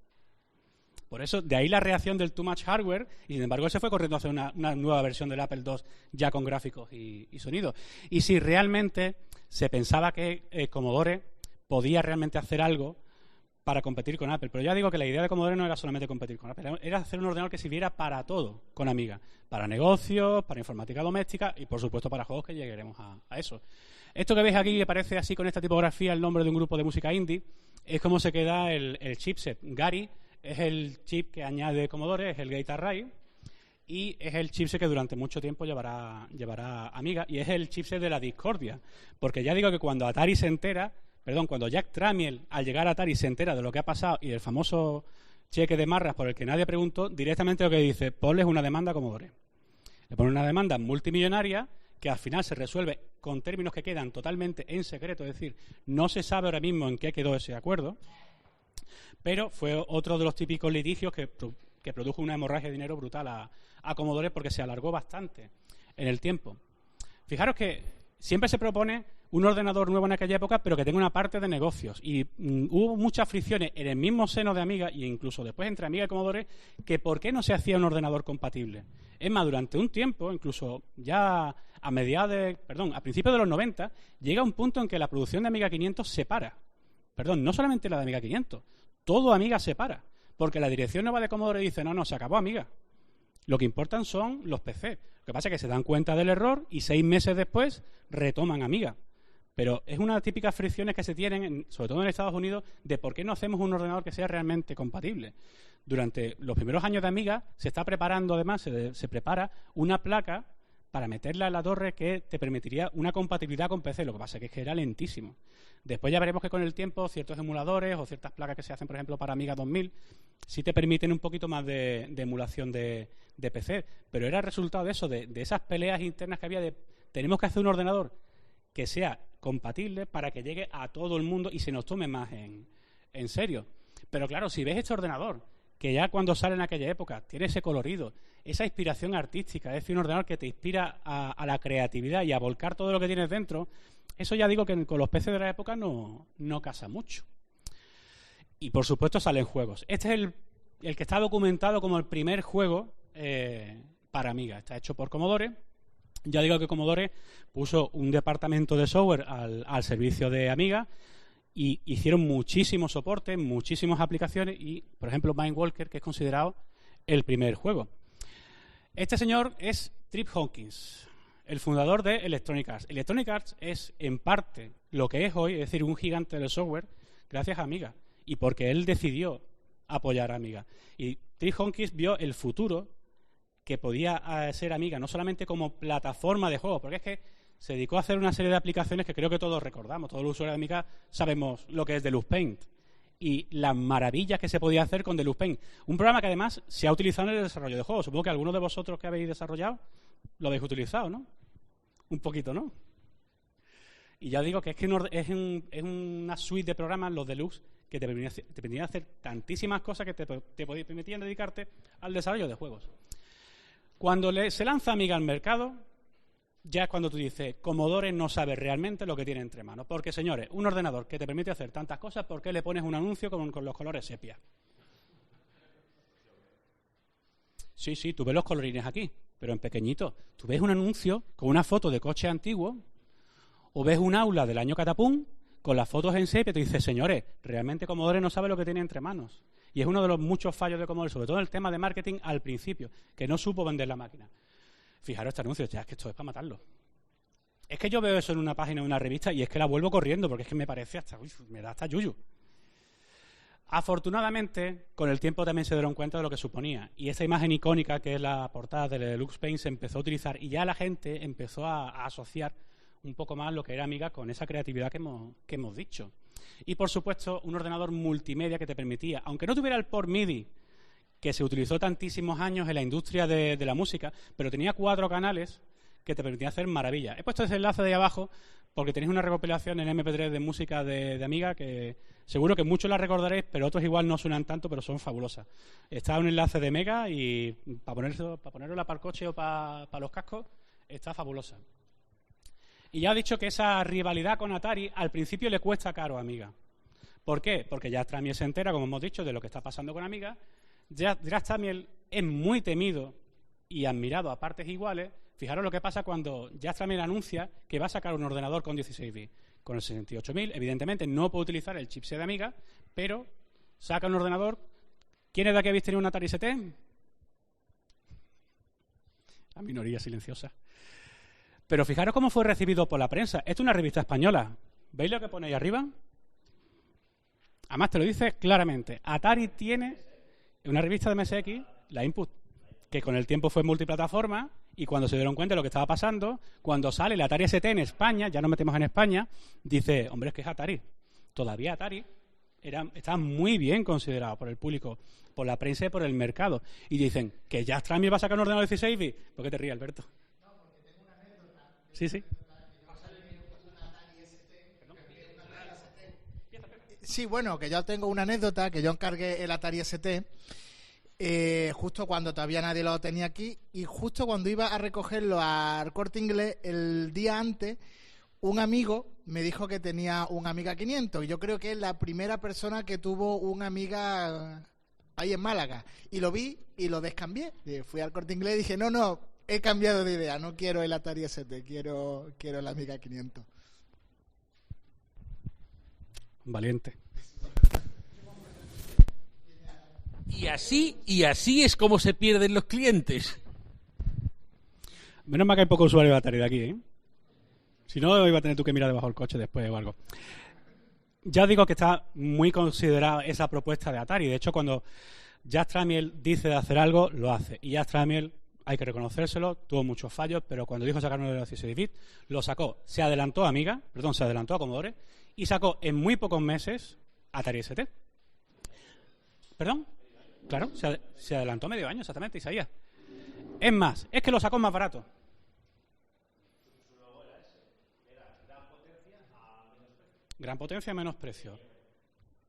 Por eso, de ahí la reacción del too much hardware, y sin embargo él se fue corriendo a hacer una nueva versión del Apple II ya con gráficos y sonido. Y si realmente se pensaba que Commodore podía realmente hacer algo para competir con Apple. Pero ya digo que la idea de Commodore no era solamente competir con Apple, era hacer un ordenador que sirviera para todo con Amiga. Para negocios, para informática doméstica y, por supuesto, para juegos, que llegaremos a eso. Esto que veis aquí, que parece así con esta tipografía el nombre de un grupo de música indie, es como se queda el chipset. Gary es el chip que añade Commodore, es el Gate Array, y es el chipset que durante mucho tiempo llevará Amiga, y es el chipset de la discordia. Porque ya digo que cuando Atari se entera... cuando Jack Tramiel, al llegar a Atari, se entera de lo que ha pasado y el famoso cheque de marras por el que nadie preguntó, directamente lo que dice, ponles una demanda a Commodore. Le pone una demanda multimillonaria que al final se resuelve con términos que quedan totalmente en secreto, es decir, no se sabe ahora mismo en qué quedó ese acuerdo, pero fue otro de los típicos litigios que produjo una hemorragia de dinero brutal a Commodore porque se alargó bastante en el tiempo. Fijaros que siempre se propone un ordenador nuevo en aquella época, pero que tenga una parte de negocios. Y hubo muchas fricciones en el mismo seno de Amiga, e incluso después entre Amiga y Commodore, que por qué no se hacía un ordenador compatible. Es más, durante un tiempo, incluso ya a principios de los 90, llega un punto en que la producción de Amiga 500 se para. No solamente la de Amiga 500, todo Amiga se para. Porque la dirección nueva de Commodore dice, no, se acabó Amiga. Lo que importan son los PC. Lo que pasa es que se dan cuenta del error y 6 meses después retoman Amiga. Pero es una de las típicas fricciones que se tienen, sobre todo en Estados Unidos, de por qué no hacemos un ordenador que sea realmente compatible. Durante los primeros años de Amiga se está preparando, además, se prepara una placa para meterla en la torre que te permitiría una compatibilidad con PC. Lo que pasa es que era lentísimo. Después ya veremos que con el tiempo ciertos emuladores o ciertas placas que se hacen, por ejemplo, para Amiga 2000, sí te permiten un poquito más de emulación de PC. Pero era el resultado de eso, de esas peleas internas que había de tenemos que hacer un ordenador que sea compatible para que llegue a todo el mundo y se nos tome más en serio. Pero claro, si ves este ordenador, que ya cuando sale en aquella época tiene ese colorido, esa inspiración artística, es decir, un ordenador que te inspira a la creatividad y a volcar todo lo que tienes dentro, eso ya digo que con los PC de la época no casa mucho. Y por supuesto salen juegos. Este es el que está documentado como el primer juego para Amiga. Está hecho por Commodore. Ya digo que Commodore puso un departamento de software al servicio de Amiga y hicieron muchísimos soportes, muchísimas aplicaciones y, por ejemplo, Mind Walker, que es considerado el primer juego. Este señor es Trip Hawkins, el fundador de Electronic Arts. Electronic Arts es, en parte, lo que es hoy, es decir, un gigante del software, gracias a Amiga y porque él decidió apoyar a Amiga. Y Trip Hawkins vio el futuro que podía ser Amiga, no solamente como plataforma de juegos, porque es que se dedicó a hacer una serie de aplicaciones que creo que todos recordamos. Todos los usuarios de Amiga sabemos lo que es Deluxe Paint y las maravillas que se podía hacer con Deluxe Paint. Un programa que además se ha utilizado en el desarrollo de juegos. Supongo que algunos de vosotros que habéis desarrollado lo habéis utilizado, ¿no? Un poquito, ¿no? Y ya digo que es que es una suite de programas, los Deluxe, que te permitían hacer tantísimas cosas que te permitían dedicarte al desarrollo de juegos. Cuando se lanza Amiga al mercado, ya es cuando tú dices, Commodore no sabe realmente lo que tiene entre manos. Porque, señores, un ordenador que te permite hacer tantas cosas, ¿por qué le pones un anuncio con los colores sepia? Sí, tú ves los colorines aquí, pero en pequeñito. Tú ves un anuncio con una foto de coche antiguo o ves un aula del año catapum con las fotos en sepia y te dices, señores, realmente Commodore no sabe lo que tiene entre manos. Y es uno de los muchos fallos de Commodore, sobre todo en el tema de marketing al principio, que no supo vender la máquina. Fijaros este anuncio, ya es que esto es para matarlo. Es que yo veo eso en una página de una revista y es que la vuelvo corriendo porque es que me parece me da hasta yuyu. Afortunadamente, con el tiempo también se dieron cuenta de lo que suponía. Y esa imagen icónica que es la portada de Deluxe Paint se empezó a utilizar y ya la gente empezó a asociar un poco más lo que era Amiga con esa creatividad que hemos dicho. Y, por supuesto, un ordenador multimedia que te permitía, aunque no tuviera el port MIDI, que se utilizó tantísimos años en la industria de la música, pero tenía 4 canales que te permitían hacer maravillas. He puesto ese enlace de ahí abajo porque tenéis una recopilación en MP3 de música de Amiga que seguro que muchos la recordaréis, pero otros igual no suenan tanto, pero son fabulosas. Está un enlace de Mega y para ponerla para el coche o para los cascos está fabulosa. Y ya he dicho que esa rivalidad con Atari al principio le cuesta caro a Amiga. ¿Por qué? Porque Jazz Tramiel se entera, como hemos dicho, de lo que está pasando con Amiga. Jazz Tramiel es muy temido y admirado a partes iguales. Fijaros lo que pasa cuando Jazz Tramiel anuncia que va a sacar un ordenador con 16 bits. Con el 68000, evidentemente, no puede utilizar el chipset de Amiga, pero saca un ordenador. ¿Quiénes de aquí habéis tenido un Atari ST? La minoría silenciosa. Pero fijaros cómo fue recibido por la prensa. Esto es una revista española. ¿Veis lo que pone ahí arriba? Además te lo dice claramente. Atari tiene una revista de MSX, la Input, que con el tiempo fue multiplataforma y cuando se dieron cuenta de lo que estaba pasando, cuando sale el Atari ST en España, ya nos metemos en España, dice, hombre, es que es Atari. Todavía Atari estaba muy bien considerado por el público, por la prensa y por el mercado. Y dicen, ¿que Jazz Tramiel va a sacar un ordenador de 16 bits? ¿Por qué te ríes, Alberto? Sí. Sí, bueno, que yo tengo una anécdota, que yo encargué el Atari ST justo cuando todavía nadie lo tenía aquí y justo cuando iba a recogerlo al Corte Inglés, el día antes, un amigo me dijo que tenía un Amiga 500 y yo creo que es la primera persona que tuvo un Amiga ahí en Málaga y lo vi y lo descambié. Fui al Corte Inglés y dije, no, he cambiado de idea, no quiero el Atari ST, quiero el Amiga 500. Valiente. Y así es como se pierden los clientes. Menos mal que hay poco usuario de Atari de aquí, ¿eh? Si no, iba a tener tú que mirar debajo del coche después o algo. Ya digo que está muy considerada esa propuesta de Atari. De hecho, cuando Jack Tramiel dice de hacer algo, lo hace. Y Jack Tramiel, hay que reconocérselo, tuvo muchos fallos, pero cuando dijo sacar uno de los 16 bits, lo sacó. Se adelantó a Commodore y sacó en muy pocos meses Atari ST. ¿Perdón? Claro, se adelantó medio año exactamente, Isaías. Es más, es que lo sacó más barato. Gran potencia, menos precio.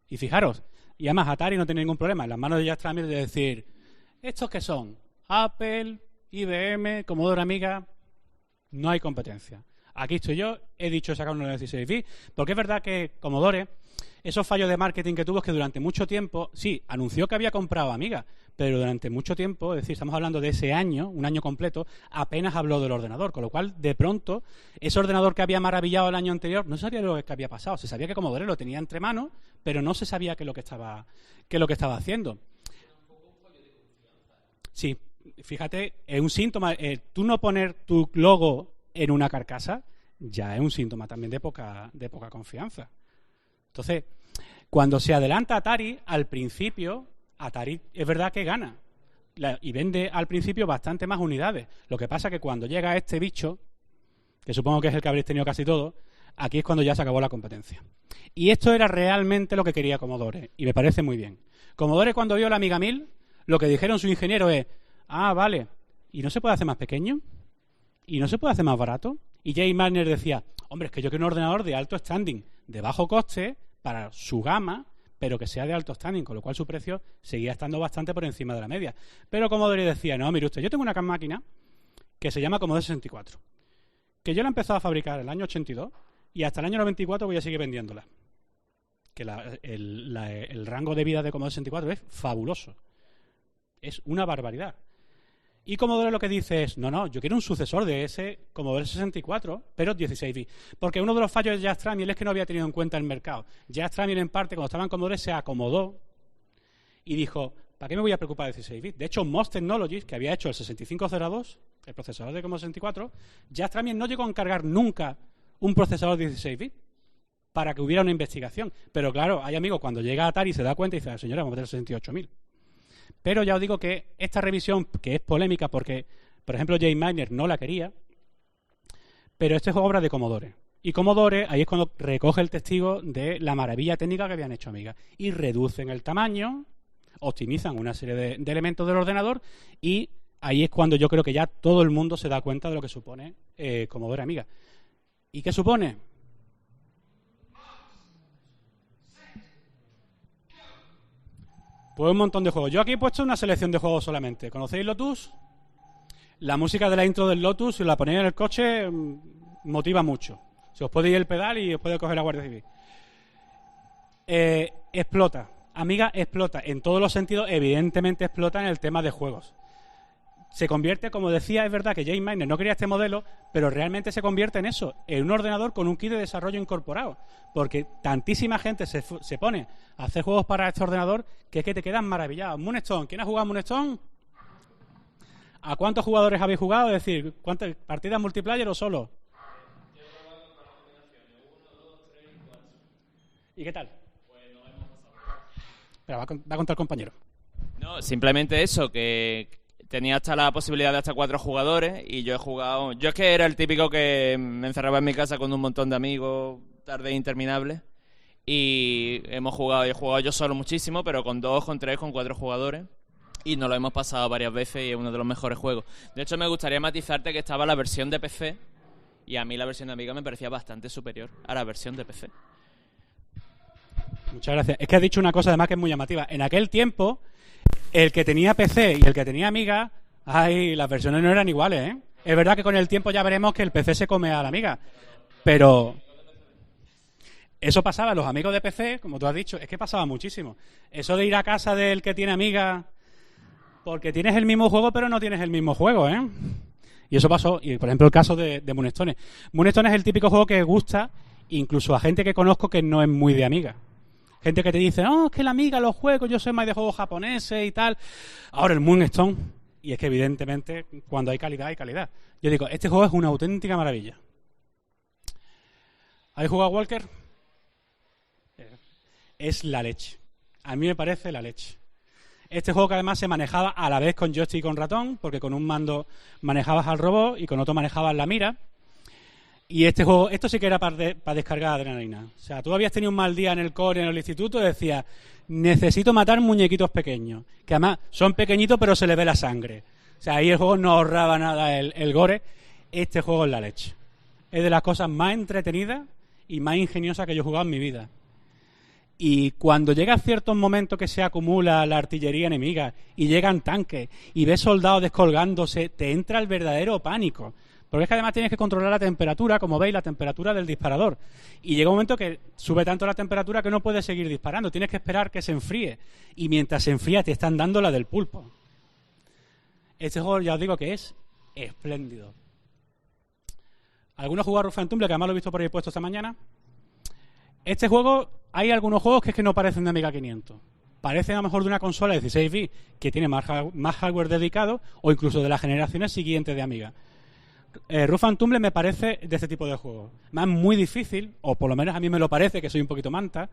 Y fijaros, y además Atari no tiene ningún problema en las manos de Jack Tramiel de decir, ¿estos qué son? Apple, IBM, Commodore Amiga, no hay competencia. Aquí estoy yo, he dicho sacar uno de 16 bits, porque es verdad que Commodore, esos fallos de marketing que tuvo es que durante mucho tiempo, sí, anunció que había comprado Amiga, pero durante mucho tiempo, es decir, estamos hablando de ese año, un año completo, apenas habló del ordenador, con lo cual, de pronto, ese ordenador que había maravillado el año anterior, no se sabía lo que había pasado, se sabía que Commodore lo tenía entre manos, pero no se sabía qué es lo que estaba haciendo. Sí, fíjate, es un síntoma, tú no poner tu logo en una carcasa ya es un síntoma también de poca confianza. Entonces, cuando se adelanta Atari, al principio, Atari es verdad que gana y vende al principio bastante más unidades. Lo que pasa es que cuando llega este bicho, que supongo que es el que habréis tenido casi todo, aquí es cuando ya se acabó la competencia. Y esto era realmente lo que quería Commodore, y me parece muy bien. Commodore, cuando vio la Amiga 1000, lo que dijeron su ingeniero es, vale, ¿y no se puede hacer más pequeño? ¿Y no se puede hacer más barato? Y Jay Magner decía, hombre, es que yo quiero un ordenador de alto standing, de bajo coste, para su gama, pero que sea de alto standing, con lo cual su precio seguía estando bastante por encima de la media. Pero Commodore decía, no, mire usted, yo tengo una máquina que se llama Commodore 64, que yo la he empezado a fabricar en el año 82 y hasta el año 94 voy a seguir vendiéndola. Que el rango de vida de Commodore 64 es fabuloso. Es una barbaridad. Y Commodore lo que dice es, no, yo quiero un sucesor de ese Commodore 64, pero 16 bits. Porque uno de los fallos de Jack Tramiel es que no había tenido en cuenta el mercado. Jack Tramiel, en parte, cuando estaba en Commodore, se acomodó y dijo, ¿para qué me voy a preocupar de 16 bits? De hecho, Most Technologies, que había hecho el 6502, el procesador de Commodore 64, Jack Tramiel no llegó a encargar nunca un procesador de 16 bits para que hubiera una investigación. Pero claro, hay amigos, cuando llega a Atari y se da cuenta y dice, señora, vamos a meter 68.000. Pero ya os digo que esta revisión, que es polémica porque, por ejemplo, Jay Magner no la quería, pero esto es obra de Commodore. Y Commodore, ahí es cuando recoge el testigo de la maravilla técnica que habían hecho Amiga. Y reducen el tamaño, optimizan una serie de elementos del ordenador y ahí es cuando yo creo que ya todo el mundo se da cuenta de lo que supone Commodore Amiga. ¿Y qué supone? Pues un montón de juegos. Yo aquí he puesto una selección de juegos solamente. ¿Conocéis Lotus? La música de la intro del Lotus, si la ponéis en el coche, motiva mucho. Se os puede ir el pedal y os puede coger la Guardia Civil. Explota. Amiga explota. En todos los sentidos, evidentemente explota en el tema de juegos. Se convierte, como decía, es verdad que Jay Magner no quería este modelo, pero realmente se convierte en eso, en un ordenador con un kit de desarrollo incorporado, porque tantísima gente se pone a hacer juegos para este ordenador que es que te quedan maravillados. Moonstone, ¿quién ha jugado Moonstone? ¿A cuántos jugadores habéis jugado? Es decir, ¿cuántas partidas multiplayer o solo? Yo he jugado con las combinaciones 1, 2, 3 y 4. ¿Y qué tal? Pues no hemos pasado. Pero va a contar el compañero. No, simplemente eso, que tenía hasta la posibilidad de hasta 4 jugadores y yo he jugado... Yo es que era el típico que me encerraba en mi casa con un montón de amigos, tardes interminables, y he jugado yo solo muchísimo, pero con 2, con 3, con 4 jugadores, y nos lo hemos pasado varias veces y es uno de los mejores juegos. De hecho, me gustaría matizarte que estaba la versión de PC, y a mí la versión de Amiga me parecía bastante superior a la versión de PC. Muchas gracias. Es que has dicho una cosa además que es muy llamativa. En aquel tiempo, el que tenía PC y el que tenía Amiga, las versiones no eran iguales, ¿eh? Es verdad que con el tiempo ya veremos que el PC se come a la Amiga, pero eso pasaba, los amigos de PC, como tú has dicho, es que pasaba muchísimo. Eso de ir a casa del que tiene Amiga porque tienes el mismo juego pero no tienes el mismo juego, ¿eh? Y eso pasó, y por ejemplo el caso de Moonstone. Moonstone es el típico juego que gusta incluso a gente que conozco que no es muy de Amiga. Gente que te dice, no, es que la Amiga, los juegos, yo soy más de juegos japoneses y tal. Ahora el Moonstone, y es que evidentemente cuando hay calidad, hay calidad. Yo digo, este juego es una auténtica maravilla. ¿Habéis jugado a Walker? Es la leche. A mí me parece la leche. Este juego que además se manejaba a la vez con joystick y con ratón, porque con un mando manejabas al robot y con otro manejabas la mira. Y este juego, esto sí que era para descargar adrenalina. O sea, tú habías tenido un mal día en el core, en el instituto, y decías, necesito matar muñequitos pequeños, que además son pequeñitos pero se les ve la sangre. O sea, ahí el juego no ahorraba nada el gore. Este juego es la leche. Es de las cosas más entretenidas y más ingeniosas que yo he jugado en mi vida. Y cuando llega a ciertos momentos que se acumula la artillería enemiga y llegan tanques y ves soldados descolgándose, te entra el verdadero pánico. Porque es que además tienes que controlar la temperatura, como veis, la temperatura del disparador. Y llega un momento que sube tanto la temperatura que no puedes seguir disparando. Tienes que esperar que se enfríe. Y mientras se enfría te están dando la del pulpo. Este juego ya os digo que es espléndido. ¿Alguno ha jugado a Rough and Tumble? Que además lo he visto por ahí puesto esta mañana. Este juego, hay algunos juegos que es que no parecen de Amiga 500. Parecen a lo mejor de una consola de 16 bits que tiene más hardware dedicado o incluso de las generaciones siguientes de Amiga. Rough and Tumble me parece de este tipo de juegos. Más muy difícil, o por lo menos a mí me lo parece, que soy un poquito manta.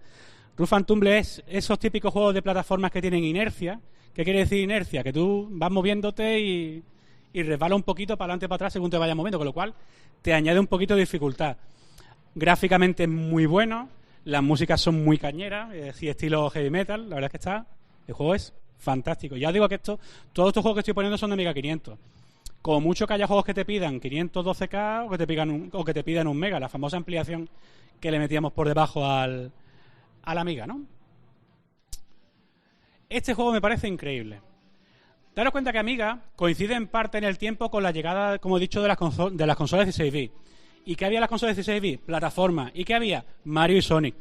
Rough and Tumble es esos típicos juegos de plataformas que tienen inercia. ¿Qué quiere decir inercia? Que tú vas moviéndote y resbala un poquito para adelante y para atrás según te vayas moviendo, con lo cual te añade un poquito de dificultad. Gráficamente es muy bueno, las músicas son muy cañeras, es decir, estilo heavy metal, la verdad es que el juego es fantástico. Ya digo que todos estos juegos que estoy poniendo son de Amiga 500. Como mucho que haya juegos que te pidan 512K o que te pidan 1 mega, la famosa ampliación que le metíamos por debajo a la Amiga, ¿no? Este juego me parece increíble. Daros cuenta que Amiga coincide en parte en el tiempo con la llegada, como he dicho, de las consolas 16 bits. ¿Y qué había en las consolas 16 bits? Plataforma. ¿Y qué había? Mario y Sonic.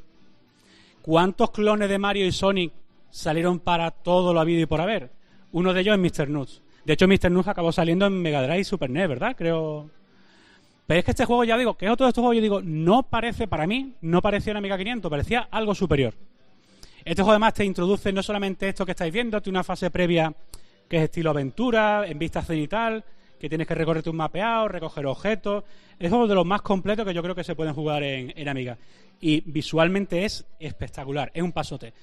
¿Cuántos clones de Mario y Sonic salieron para todo lo habido y por haber? Uno de ellos es Mr. Nuts. De hecho, Mr. Nuts acabó saliendo en Mega Drive y Super NES, ¿verdad? Creo. Pero es que este juego, ya digo, que es otro de estos juegos, yo digo, no parece, para mí, no parecía una Amiga 500, parecía algo superior. Este juego además te introduce no solamente esto que estáis viendo, tiene una fase previa que es estilo aventura, en vista cenital, que tienes que recorrerte un mapeado, recoger objetos. Es uno de los más completos que yo creo que se pueden jugar en Amiga. Y visualmente es espectacular, es un pasote.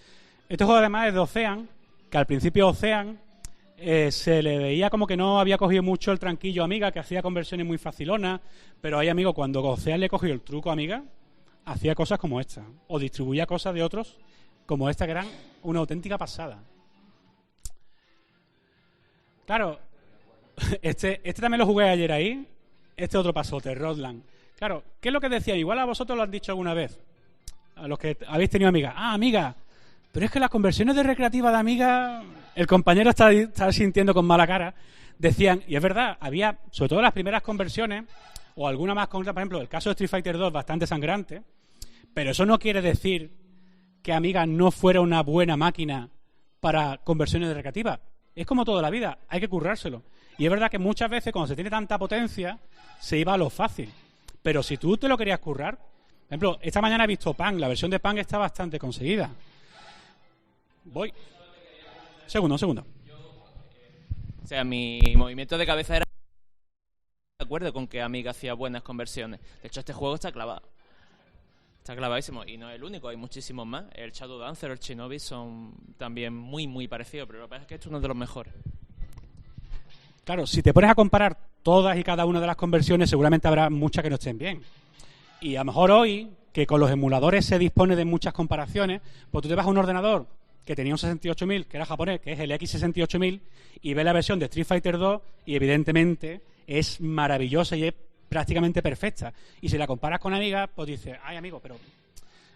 Este juego además es de Ocean, que al principio Ocean se le veía como que no había cogido mucho el tranquillo a Amiga, que hacía conversiones muy facilonas, pero ahí, amigo, cuando Ocean le cogió el truco a Amiga, hacía cosas como esta, o distribuía cosas de otros como esta, que eran una auténtica pasada. Claro, este también lo jugué ayer ahí, este otro pasote, Rodland. Claro, ¿qué es lo que decía? Igual a vosotros lo han dicho alguna vez, a los que habéis tenido Amiga. Ah, Amiga, pero es que las conversiones de recreativa de Amiga, el compañero está sintiendo con mala cara. Decían, y es verdad, había, sobre todo las primeras conversiones, o alguna más concreta, por ejemplo, el caso de Street Fighter 2, bastante sangrante, pero eso no quiere decir que Amiga no fuera una buena máquina para conversiones de recreativa. Es como toda la vida, hay que currárselo. Y es verdad que muchas veces cuando se tiene tanta potencia, se iba a lo fácil. Pero si tú te lo querías currar, por ejemplo, esta mañana he visto Pang, la versión de Pang está bastante conseguida. Voy. Segundo. O sea, mi movimiento de cabeza era de acuerdo con que Amiga hacía buenas conversiones. De hecho, este juego está clavado. Está clavadísimo. Y no es el único, hay muchísimos más. El Shadow Dancer, el Shinobi son también muy, muy parecidos. Pero lo que pasa es que esto es uno de los mejores. Claro, si te pones a comparar todas y cada una de las conversiones, seguramente habrá muchas que no estén bien. Y a lo mejor hoy, que con los emuladores se dispone de muchas comparaciones, pues tú te vas a un ordenador que tenía un 68000, que era japonés, que es el X68000, y ves la versión de Street Fighter 2 y evidentemente es maravillosa y es prácticamente perfecta. Y si la comparas con Amiga, pues dices, ay amigo, pero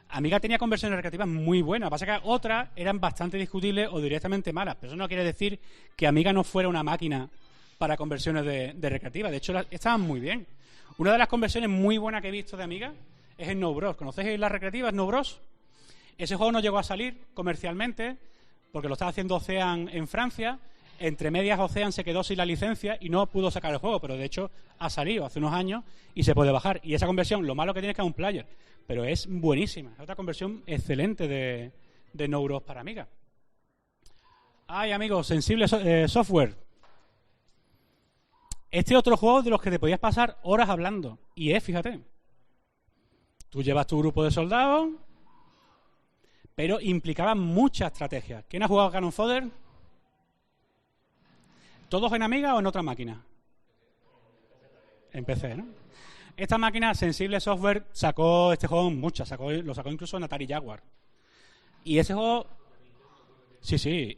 Amiga tenía conversiones recreativas muy buenas. Lo que pasa es que otras eran bastante discutibles o directamente malas. Pero eso no quiere decir que Amiga no fuera una máquina para conversiones de recreativas. De hecho, estaban muy bien. Una de las conversiones muy buenas que he visto de Amiga es Snow Bros. ¿Conocéis la recreativa Snow Bros? Ese juego no llegó a salir comercialmente porque lo estaba haciendo Ocean en Francia. Entre medias Ocean se quedó sin la licencia y no pudo sacar el juego, pero de hecho ha salido hace unos años y se puede bajar. Y esa conversión, lo malo que tiene es que es un player, pero es buenísima. Es otra conversión excelente de Snow Bros para Amiga. Ay, amigos, sensible software. Este otro juego de los que te podías pasar horas hablando. Y es, fíjate, tú llevas tu grupo de soldados, pero implicaba mucha estrategia. ¿Quién ha jugado Cannon Fodder? ¿Todos en Amiga o en otra máquina? En PC, ¿no? Esta máquina, Sensible Software, sacó este juego muchas, lo sacó incluso en Atari Jaguar. Y ese juego... Sí.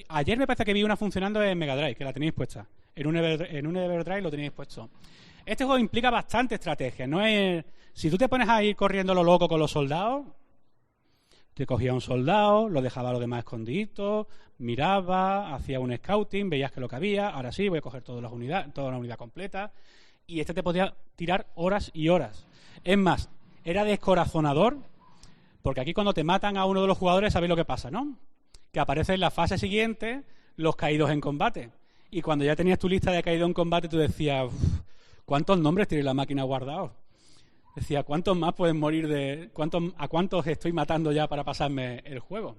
Ayer me parece que vi una funcionando en Mega Drive, que la tenéis puesta. En un Everdrive lo tenéis puesto. Este juego implica bastante estrategia. No es... Si tú te pones a ir corriendo lo loco con los soldados, te cogía un soldado, lo dejaba a los demás escondiditos, miraba, hacía un scouting, veías que lo que había, ahora sí, voy a coger toda la unidad completa, y este te podía tirar horas y horas. Es más, era descorazonador, porque aquí cuando te matan a uno de los jugadores, sabéis lo que pasa, ¿no? Que aparece en la fase siguiente los caídos en combate. Y cuando ya tenías tu lista de caídos en combate, tú decías, ¿cuántos nombres tiene la máquina guardados? Decía, ¿cuántos más pueden morir a cuántos estoy matando ya para pasarme el juego?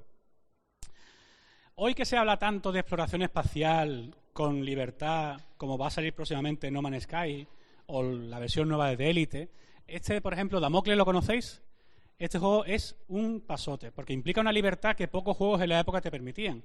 Hoy que se habla tanto de exploración espacial con libertad, como va a salir próximamente No Man's Sky, o la versión nueva de The Elite, por ejemplo, Damocles, ¿lo conocéis? Este juego es un pasote, porque implica una libertad que pocos juegos en la época te permitían.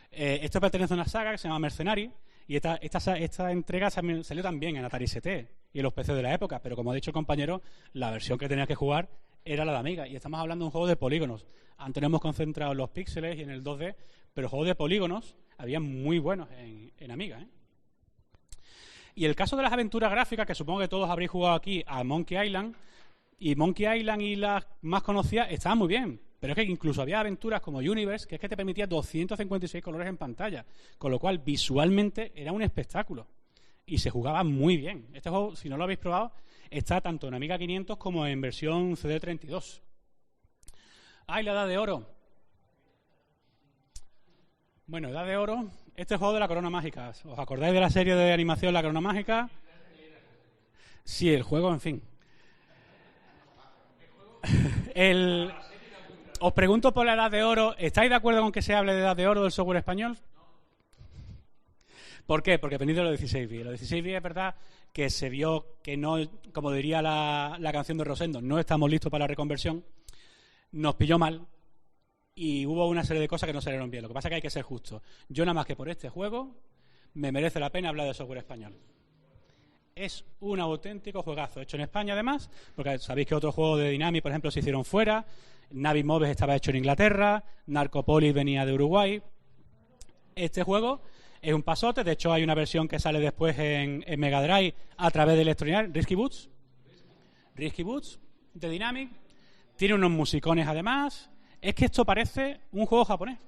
Esto pertenece a una saga que se llama Mercenary, y esta entrega salió también en Atari ST y en los PC de la época, pero como ha dicho el compañero, la versión que tenía que jugar era la de Amiga, y estamos hablando de un juego de polígonos. Antes nos hemos concentrado en los píxeles y en el 2D, pero juegos de polígonos había muy buenos en Amiga, ¿eh? Y el caso de las aventuras gráficas, que supongo que todos habréis jugado aquí a Monkey Island, y Monkey Island y las más conocidas estaban muy bien, pero es que incluso había aventuras como Universe, que es que te permitía 256 colores en pantalla, con lo cual visualmente era un espectáculo y se jugaba muy bien. Este juego, si no lo habéis probado, está tanto en Amiga 500 como en versión CD32. ¡Ay, la Edad de Oro! Bueno, Edad de Oro, este es el juego de la Corona Mágica. ¿Os acordáis de la serie de animación La Corona Mágica? Sí, el juego, en fin. Os pregunto por la Edad de Oro, ¿estáis de acuerdo con que se hable de Edad de Oro del software español? ¿Por qué? Porque venid de los 16 bits. Los 16 bits es verdad que se vio que no, como diría la canción de Rosendo, no estamos listos para la reconversión, nos pilló mal y hubo una serie de cosas que no salieron bien. Lo que pasa es que hay que ser justo. Yo nada más que por este juego me merece la pena hablar de software español. Es un auténtico juegazo, hecho en España además, porque sabéis que otros juegos de Dynamic, por ejemplo, se hicieron fuera. Navi Moves estaba hecho en Inglaterra, Narcopolis venía de Uruguay. Este juego es un pasote, de hecho hay una versión que sale después en Mega Drive a través de Electronic Arts, Risky Boots de Dynamic. Tiene unos musicones además. Es que esto parece un juego japonés.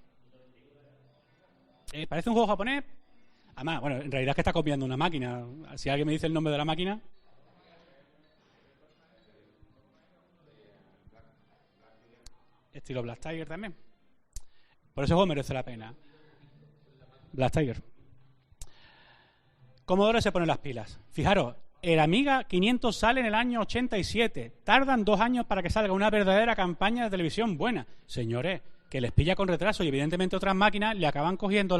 Parece un juego japonés. Además, bueno, en realidad es que está copiando una máquina. Si alguien me dice el nombre de la máquina. Estilo Black Tiger también. Por ese juego merece la pena. Black Tiger. Commodore se pone las pilas. Fijaros, el Amiga 500 sale en el año 87. Tardan 2 años para que salga una verdadera campaña de televisión buena. Señores, que les pilla con retraso y evidentemente otras máquinas le acaban cogiendo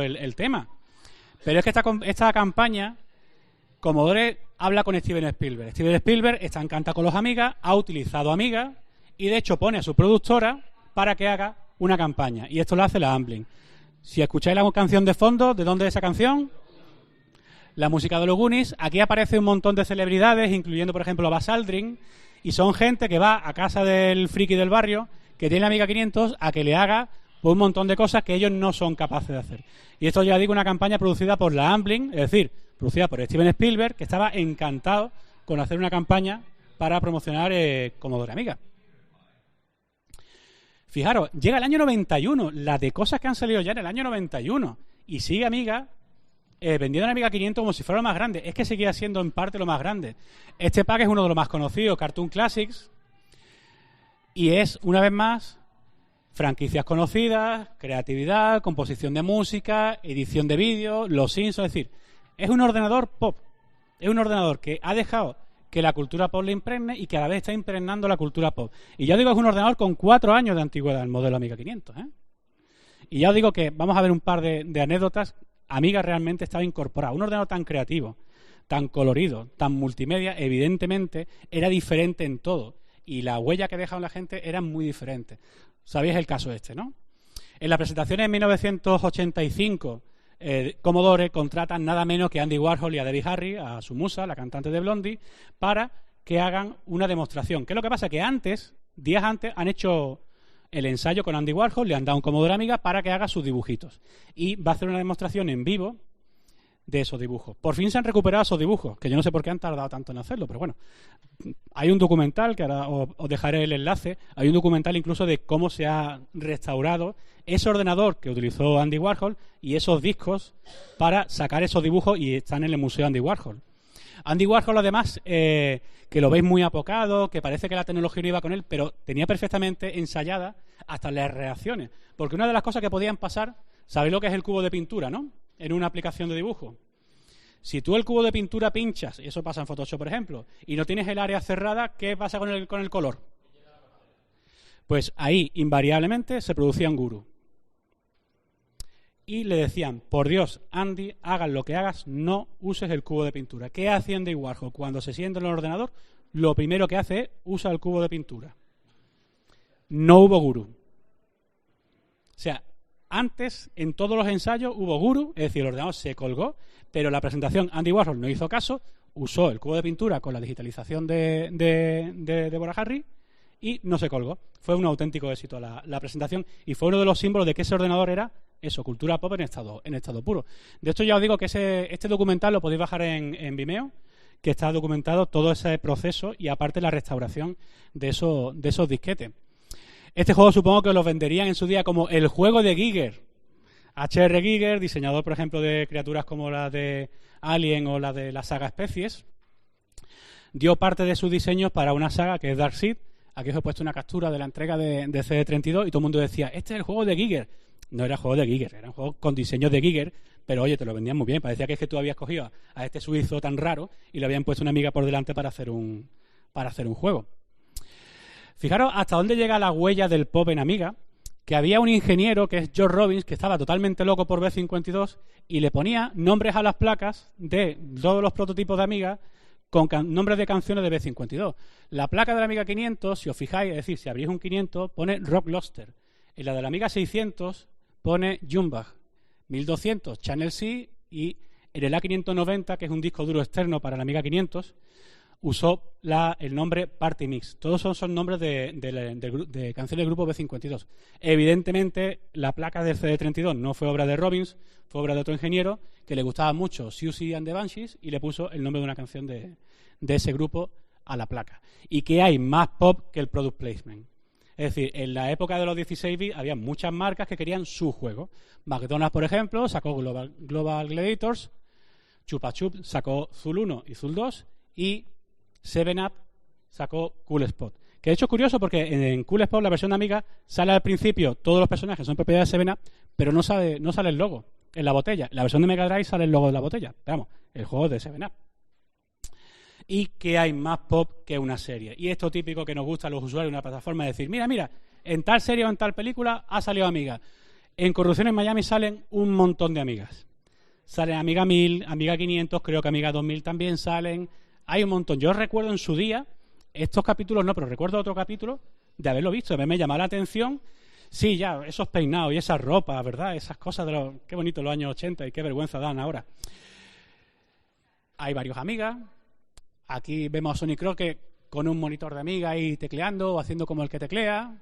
el tema. Pero es que esta campaña, Commodore habla con Steven Spielberg. Steven Spielberg está encantado con los Amiga, ha utilizado Amiga y de hecho pone a su productora para que haga una campaña. Y esto lo hace la Amblin. Si escucháis la canción de fondo, ¿de dónde es esa canción? La música de los Goonies. Aquí aparece un montón de celebridades, incluyendo por ejemplo a Buzz Aldrin, y son gente que va a casa del friki del barrio, que tiene la Amiga 500, a que le haga un montón de cosas que ellos no son capaces de hacer. Y esto ya digo, una campaña producida por la Amblin, es decir, producida por Steven Spielberg, que estaba encantado con hacer una campaña para promocionar Commodore Amiga. Fijaros, llega el año 91, la de cosas que han salido ya en el año 91, y sigue Amiga vendiendo la Amiga 500 como si fuera lo más grande. Es que seguía siendo en parte lo más grande. Este pack es uno de los más conocidos, Cartoon Classics, y es, una vez más, franquicias conocidas, creatividad, composición de música, edición de vídeo, los Simpsons, es decir, es un ordenador pop. Es un ordenador que ha dejado que la cultura pop le impregne y que a la vez está impregnando la cultura pop. Y ya digo, es un ordenador con 4 años de antigüedad, el modelo Amiga 500, ¿eh? Y ya os digo que vamos a ver un par de anécdotas. Amiga realmente estaba incorporado. Un ordenador tan creativo, tan colorido, tan multimedia, evidentemente era diferente en todo. Y la huella que deja en la gente era muy diferente. Sabéis el caso este, ¿no? En la presentación en 1985 Commodore contratan nada menos que a Andy Warhol y a Debbie Harry, a su musa, la cantante de Blondie, para que hagan una demostración. ¿Qué es lo que pasa? Que antes, días antes, han hecho el ensayo con Andy Warhol, le han dado un Commodore Amiga para que haga sus dibujitos. Y va a hacer una demostración en vivo de esos dibujos. Por fin se han recuperado esos dibujos, que yo no sé por qué han tardado tanto en hacerlo, pero bueno. Hay un documental, que ahora os dejaré el enlace, hay un documental incluso de cómo se ha restaurado ese ordenador que utilizó Andy Warhol y esos discos para sacar esos dibujos y están en el Museo Andy Warhol. Andy Warhol, además, que lo veis muy apocado, que parece que la tecnología no iba con él, pero tenía perfectamente ensayada hasta las reacciones. Porque una de las cosas que podían pasar, ¿sabéis lo que es el cubo de pintura, no? En una aplicación de dibujo. Si tú el cubo de pintura pinchas, y eso pasa en Photoshop, por ejemplo, y no tienes el área cerrada, ¿qué pasa con el color? Pues ahí, invariablemente, se producía un gurú. Y le decían, por Dios, Andy, hagas lo que hagas, no uses el cubo de pintura. ¿Qué hace Andy Warhol cuando se sienta en el ordenador? Lo primero que hace es usa el cubo de pintura. No hubo gurú. O sea, antes, en todos los ensayos, hubo gurú, es decir, el ordenador se colgó, pero la presentación Andy Warhol no hizo caso, usó el cubo de pintura con la digitalización de Deborah Harry y no se colgó. Fue un auténtico éxito la presentación y fue uno de los símbolos de que ese ordenador era eso, cultura pop en estado puro. De hecho, ya os digo que este documental lo podéis bajar en Vimeo, que está documentado todo ese proceso y aparte la restauración de esos disquetes. Este juego supongo que os lo venderían en su día como el juego de Giger. H.R. Giger, diseñador, por ejemplo, de criaturas como las de Alien o la de la saga Especies, dio parte de sus diseños para una saga que es Darkseid. Aquí os he puesto una captura de la entrega de CD32 y todo el mundo decía, este es el juego de Giger. No era juego de Giger, era un juego con diseños de Giger, pero oye, te lo vendían muy bien. Parecía que es que tú habías cogido a este suizo tan raro y le habían puesto una amiga por delante para hacer un juego. Fijaros hasta dónde llega la huella del pop en Amiga, que había un ingeniero, que es George Robbins, que estaba totalmente loco por B52 y le ponía nombres a las placas de todos los prototipos de Amiga con nombres de canciones de B52. La placa de la Amiga 500, si os fijáis, es decir, si abrís un 500, pone Rock Luster. En la de la Amiga 600 pone Jumbach. 1200, Channel C, y en el A590, que es un disco duro externo para la Amiga 500, usó el nombre Party Mix. Todos son nombres de canciones del grupo B52. Evidentemente, la placa del CD32 no fue obra de Robbins, fue obra de otro ingeniero que le gustaba mucho Siouxsie and the Banshees y le puso el nombre de una canción de ese grupo a la placa. ¿Y qué hay más pop que el product placement? Es decir, en la época de los 16 bits había muchas marcas que querían su juego. McDonald's, por ejemplo, sacó Global Gladiators, Chupa Chup sacó Zul 1 y Zul 2 y 7-Up sacó Cool Spot. Que de hecho es curioso porque en Cool Spot, la versión de Amiga, sale al principio todos los personajes son propiedad de 7-Up, pero no sale el logo en la botella. En la versión de Mega Drive sale el logo de la botella. Pero vamos, el juego es de 7-Up. Y que hay más pop que una serie. Y esto típico que nos gusta a los usuarios de una plataforma es decir, mira, en tal serie o en tal película ha salido Amiga. En Corrupción en Miami salen un montón de Amigas. Salen Amiga 1000, Amiga 500, creo que Amiga 2000 también salen. Hay un montón. Yo recuerdo en su día, estos capítulos no, pero recuerdo otro capítulo de haberlo visto, de haberme llamado la atención. Sí, ya, esos peinados y esas ropas, ¿verdad? Esas cosas qué bonito los años 80 y qué vergüenza dan ahora. Hay varios Amigas. Aquí vemos a Sonic Crockett con un monitor de Amiga ahí tecleando o haciendo como el que teclea.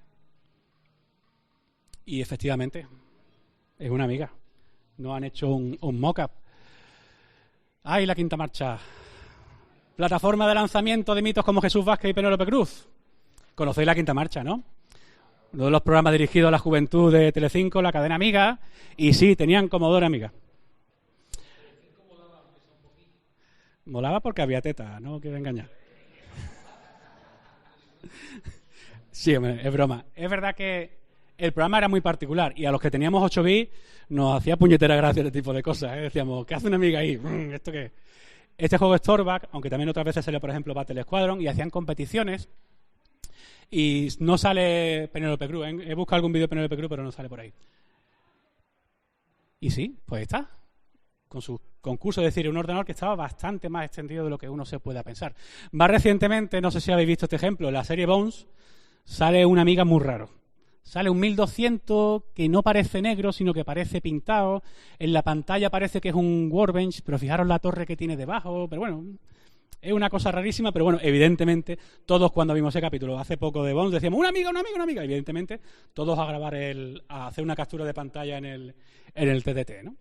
Y efectivamente, es una Amiga. No han hecho un mock-up. ¡Ay, la quinta marcha! Plataforma de lanzamiento de mitos como Jesús Vázquez y Penélope Cruz. Conocéis la quinta marcha, ¿no? Uno de los programas dirigidos a la juventud de Telecinco, la cadena Amiga. Y sí, tenían Commodore Amiga. Molaba porque había teta, no quiero engañar. Sí, hombre, es broma. Es verdad que el programa era muy particular y a los que teníamos 8 bits nos hacía puñetera gracia este tipo de cosas. Decíamos, ¿qué hace una Amiga ahí? ¿Esto qué? Este juego es Torback, aunque también otras veces salió, por ejemplo, Battle Squadron, y hacían competiciones y no sale Penélope Cruz. He buscado algún vídeo de Penélope Cruz, pero no sale por ahí. Y sí, pues está. Con su concurso, es decir, un ordenador que estaba bastante más extendido de lo que uno se pueda pensar. Más recientemente, no sé si habéis visto este ejemplo, en la serie Bones sale una Amiga muy raro. Sale un 1200 que no parece negro, sino que parece pintado. En la pantalla parece que es un workbench, pero fijaros la torre que tiene debajo. Pero bueno, es una cosa rarísima, pero bueno, evidentemente, todos cuando vimos ese capítulo hace poco de Bones decíamos, una amiga. Evidentemente, todos a hacer una captura de pantalla en el TDT, ¿no?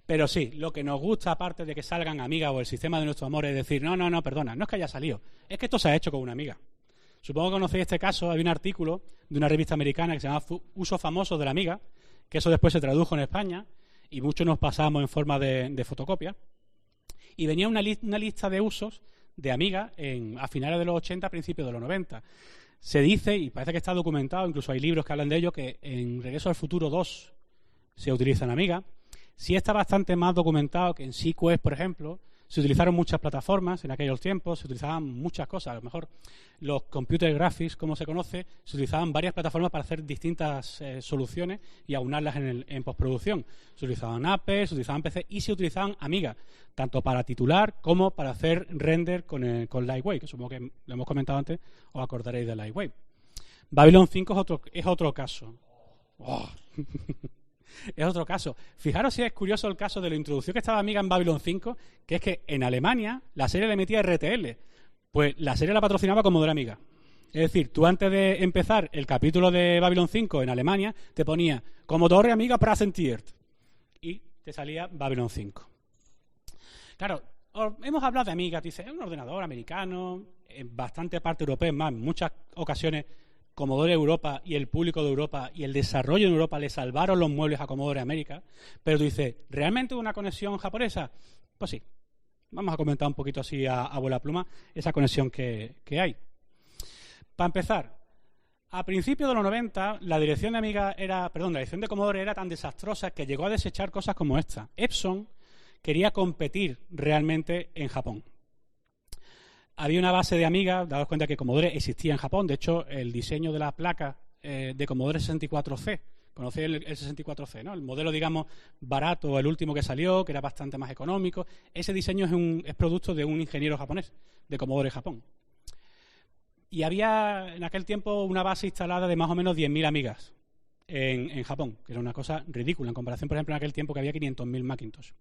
Pero sí, lo que nos gusta, aparte de que salgan amigas o el sistema de nuestro amor, es decir, no, perdona, no es que haya salido, es que esto se ha hecho con una amiga. Supongo que conocéis este caso, había un artículo de una revista americana que se llama Usos famosos de la amiga, que eso después se tradujo en España y muchos nos pasamos en forma de fotocopia. Y venía una lista de usos de amiga a finales de los 80, principios de los 90. Se dice, y parece que está documentado, incluso hay libros que hablan de ello, que en Regreso al Futuro 2 se utilizan amiga. Sí está bastante más documentado que en SeaQuest, por ejemplo, se utilizaron muchas plataformas en aquellos tiempos, se utilizaban muchas cosas. A lo mejor los computer graphics, como se conoce, se utilizaban varias plataformas para hacer distintas soluciones y aunarlas en postproducción. Se utilizaban APs, se utilizaban PC y se utilizaban Amiga, tanto para titular como para hacer render con Lightwave, que supongo que lo hemos comentado antes, os acordaréis de Lightwave. Babylon 5 es otro caso. Oh. Es otro caso. Fijaros si es curioso el caso de la introducción que estaba Amiga en Babylon 5, que es que en Alemania la serie le emitía RTL. Pues la serie la patrocinaba Commodore Amiga. Es decir, tú antes de empezar el capítulo de Babylon 5 en Alemania, te ponía Commodore Amiga Präsentiert y te salía Babylon 5. Claro, hemos hablado de Amiga, dice, es un ordenador americano, en bastante parte europea, más, en muchas ocasiones Commodore Europa y el público de Europa y el desarrollo en Europa le salvaron los muebles a Commodore América, pero tú dices, ¿realmente una conexión japonesa? Pues sí. Vamos a comentar un poquito así a bola pluma esa conexión que hay. Para empezar, a principios de los 90, la dirección de Commodore era tan desastrosa que llegó a desechar cosas como esta. Epson quería competir realmente en Japón. Había una base de Amiga, daos cuenta que Commodore existía en Japón. De hecho, el diseño de la placa de Commodore 64C, conocéis el 64C, ¿no? El modelo, digamos, barato, el último que salió, que era bastante más económico. Ese diseño es producto de un ingeniero japonés, de Commodore Japón. Y había en aquel tiempo una base instalada de más o menos 10.000 Amigas en Japón, que era una cosa ridícula en comparación, por ejemplo, en aquel tiempo que había 500.000 Macintosh.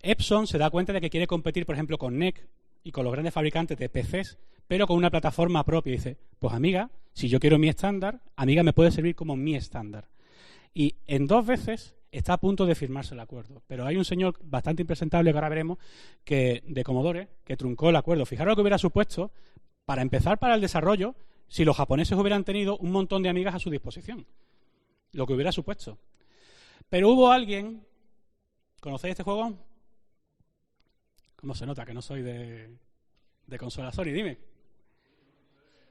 Epson se da cuenta de que quiere competir, por ejemplo, con NEC y con los grandes fabricantes de PCs, pero con una plataforma propia. Y dice, pues Amiga, si yo quiero mi estándar, Amiga me puede servir como mi estándar. Y en 2 veces está a punto de firmarse el acuerdo. Pero hay un señor bastante impresentable que ahora veremos, de Commodore, que truncó el acuerdo. Fijaros lo que hubiera supuesto, para empezar, para el desarrollo, si los japoneses hubieran tenido un montón de Amigas a su disposición. Lo que hubiera supuesto. Pero hubo alguien... ¿Conocéis este juego? ¿Cómo se nota que no soy de consola Sony? Dime.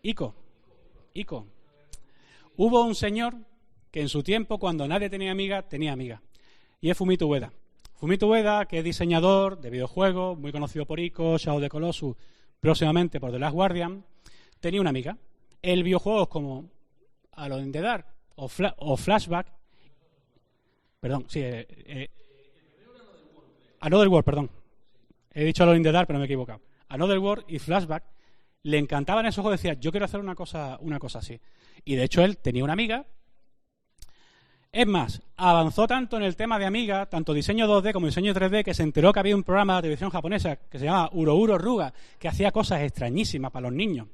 Ico. Hubo un señor que en su tiempo, cuando nadie tenía Amiga, tenía Amiga. Y es Fumito Ueda. Fumito Ueda, que es diseñador de videojuegos, muy conocido por Ico, Shadow of the Colossus, próximamente por The Last Guardian, tenía una Amiga. El videojuegos como Alone in the Dark o Flashback... Perdón, sí. Another World, perdón. He dicho Alone in the Dark, pero me he equivocado. Another World y Flashback le encantaban esos juegos. Decía, yo quiero hacer una cosa así. Y de hecho él tenía una Amiga. Es más, avanzó tanto en el tema de Amiga, tanto diseño 2D como diseño 3D, que se enteró que había un programa de televisión japonesa que se llamaba Uro Ruga, que hacía cosas extrañísimas para los niños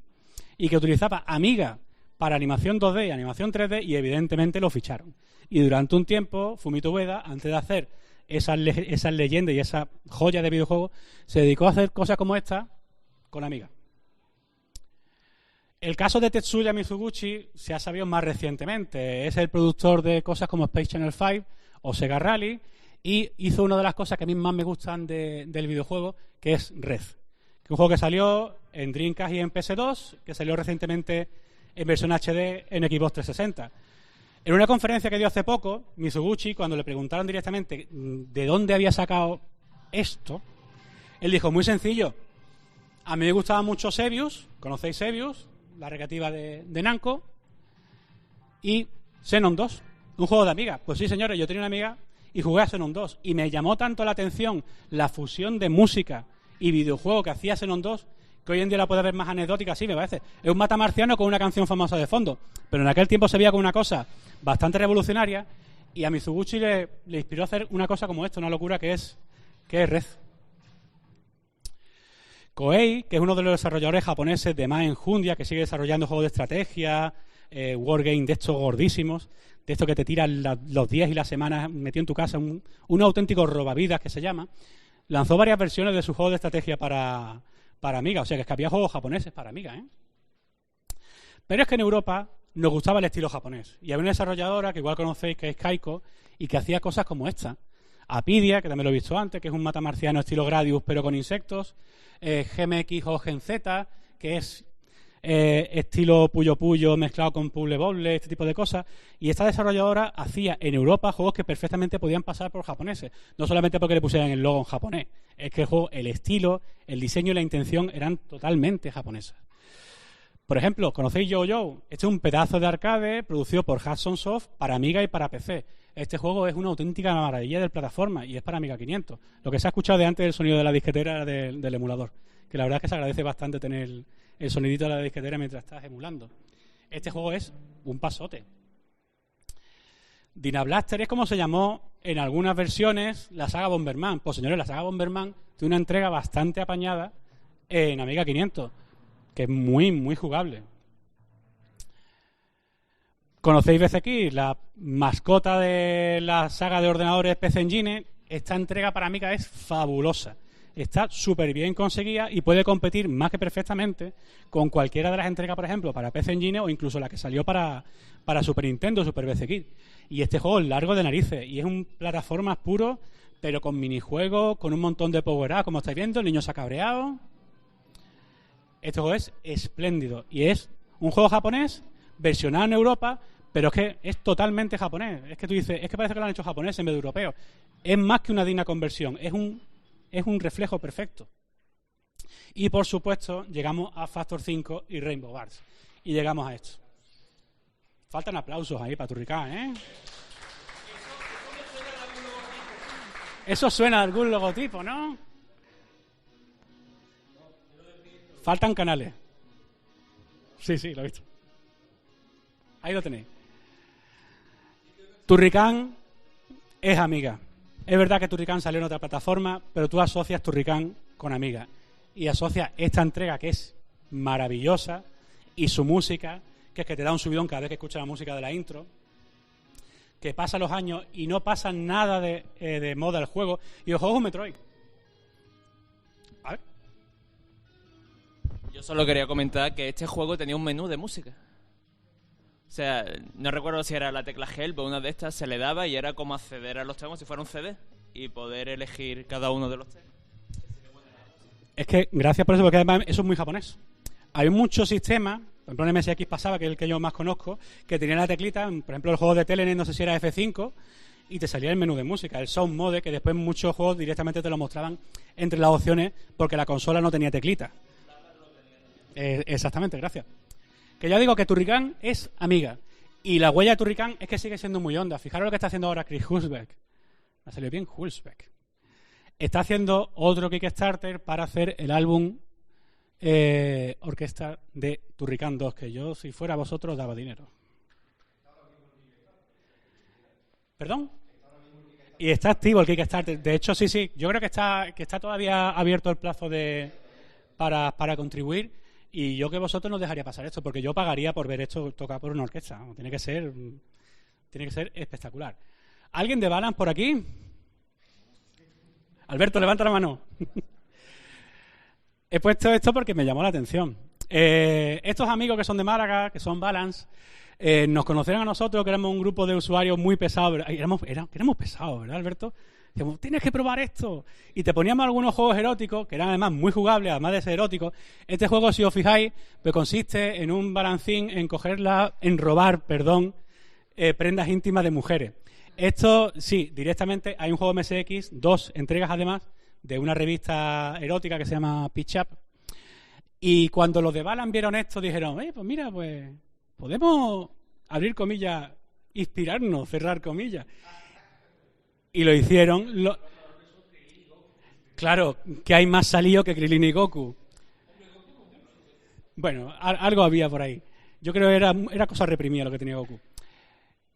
y que utilizaba Amiga para animación 2D y animación 3D, y evidentemente lo ficharon. Y durante un tiempo, Fumito Ueda, antes de hacer esas leyendas y esa joya de videojuegos, se dedicó a hacer cosas como esta con Amiga. El caso de Tetsuya Mizuguchi se ha sabido más recientemente. Es el productor de cosas como Space Channel 5 o Sega Rally, y hizo una de las cosas que a mí más me gustan del videojuego, que es Red, que es un juego que salió en Dreamcast y en PS2, que salió recientemente en versión HD en Xbox 360. En una conferencia que dio hace poco, Mizuguchi, cuando le preguntaron directamente de dónde había sacado esto, él dijo, muy sencillo, a mí me gustaba mucho Sebius, ¿conocéis Sebius? La recreativa de Namco, y Xenon 2, un juego de Amiga. Pues sí, señores, yo tenía una Amiga y jugué a Xenon 2, y me llamó tanto la atención la fusión de música y videojuego que hacía Xenon 2, que hoy en día la puede ver más anecdótica, sí, me parece. Es un matamarciano con una canción famosa de fondo. Pero en aquel tiempo se veía con una cosa bastante revolucionaria y a Mizuguchi le inspiró a hacer una cosa como esta, una locura que es Red. Koei, que es uno de los desarrolladores japoneses de más enjundia, que sigue desarrollando juegos de estrategia, wargame de estos gordísimos, de estos que te tiran los días y las semanas metido en tu casa, un auténtico robavidas que se llama, lanzó varias versiones de su juego de estrategia para Amiga. O sea, que es que había juegos japoneses para Amiga, ¿eh? Pero es que en Europa nos gustaba el estilo japonés. Y había una desarrolladora que igual conocéis, que es Kaiko, y que hacía cosas como esta. Apidia, que también lo he visto antes, que es un matamarciano estilo Gradius, pero con insectos. GMX o Gen Z, que es estilo Puyo Puyo mezclado con Puzzle Bobble, este tipo de cosas. Y esta desarrolladora hacía en Europa juegos que perfectamente podían pasar por japoneses. No solamente porque le pusieran el logo en japonés. Es que el juego, el estilo, el diseño y la intención eran totalmente japonesas. Por ejemplo, ¿conocéis Yo-Yo? Este es un pedazo de arcade producido por Hudson Soft para Amiga y para PC. Este juego es una auténtica maravilla de plataforma y es para Amiga 500. Lo que se ha escuchado de antes del sonido de la disquetera era del emulador. Que la verdad es que se agradece bastante tener el sonidito de la disquetera mientras estás emulando. Este juego es un pasote. Dynablaster es como se llamó en algunas versiones la saga Bomberman. Pues señores, la saga Bomberman tiene una entrega bastante apañada en Amiga 500, que es muy, muy jugable. ¿Conocéis BCX? La mascota de la saga de ordenadores PC Engine. Esta entrega para Amiga es fabulosa. Está súper bien conseguida y puede competir más que perfectamente con cualquiera de las entregas, por ejemplo, para PC Engine o incluso la que salió para Super Nintendo, Super BCX. Y este juego es largo de narices y es un plataformas puro, pero con minijuegos, con un montón de power-up, como estáis viendo, el niño se ha cabreado. Este juego es espléndido y es un juego japonés versionado en Europa, pero es que es totalmente japonés. Es que tú dices, es que parece que lo han hecho japonés en vez de europeo. Es más que una digna conversión, es un reflejo perfecto. Y por supuesto, llegamos a Factor 5 y Rainbow Bars. Y llegamos a esto. Faltan aplausos ahí para Turrican, ¿eh? Eso suena a algún logotipo, ¿no? Faltan canales. Sí, lo he visto. Ahí lo tenéis. Turrican es Amiga. Es verdad que Turrican salió en otra plataforma, pero tú asocias Turrican con Amiga. Y asocias esta entrega que es maravillosa y su música, que es que te da un subidón cada vez que escuchas la música de la intro, que pasan los años y no pasa nada de moda el juego. Y el juego es un Metroid. A ver. Yo solo quería comentar que este juego tenía un menú de música. O sea, no recuerdo si era la tecla Help o una de estas, se le daba y era como acceder a los temas si fuera un CD y poder elegir cada uno de los temas. Es que, gracias por eso, porque además eso es muy japonés. Hay muchos sistemas, por ejemplo en MSX pasaba, que es el que yo más conozco, que tenía la teclita, por ejemplo el juego de Telenet, no sé si era F5, y te salía el menú de música, el Sound Mode, que después muchos juegos directamente te lo mostraban entre las opciones porque la consola no tenía teclita. Exactamente, gracias. Que ya digo que Turrican es Amiga. Y la huella de Turrican es que sigue siendo muy honda. Fijaros lo que está haciendo ahora Chris Hulsbeck. Me ha salido bien Hulsbeck. Está haciendo otro Kickstarter para hacer el álbum orquesta de Turrican 2, que yo, si fuera vosotros, daba dinero. ¿Perdón? Y está activo el Kickstarter. De hecho, sí. Yo creo que está todavía abierto el plazo para contribuir. Y yo que vosotros no dejaría pasar esto, porque yo pagaría por ver esto tocar por una orquesta. Tiene que ser espectacular. ¿Alguien de Balance por aquí? Alberto, levanta la mano. He puesto esto porque me llamó la atención. Estos amigos que son de Málaga, que son Balance, nos conocieron a nosotros, que éramos un grupo de usuarios muy pesados. Éramos pesados, ¿verdad, Alberto? Decíamos, tienes que probar esto. Y te poníamos algunos juegos eróticos, que eran además muy jugables, además de ser eróticos. Este juego, si os fijáis, pues consiste en un balancín, en robar prendas íntimas de mujeres. Esto, sí, directamente hay un juego MSX, 2 entregas además, de una revista erótica que se llama Pitch Up. Y cuando los de Balan vieron esto, dijeron, pues mira, pues podemos abrir comillas, inspirarnos, cerrar comillas. Y lo hicieron. Claro, que hay más salido que Krilin y Goku. Bueno, algo había por ahí. Yo creo que era cosa reprimida lo que tenía Goku.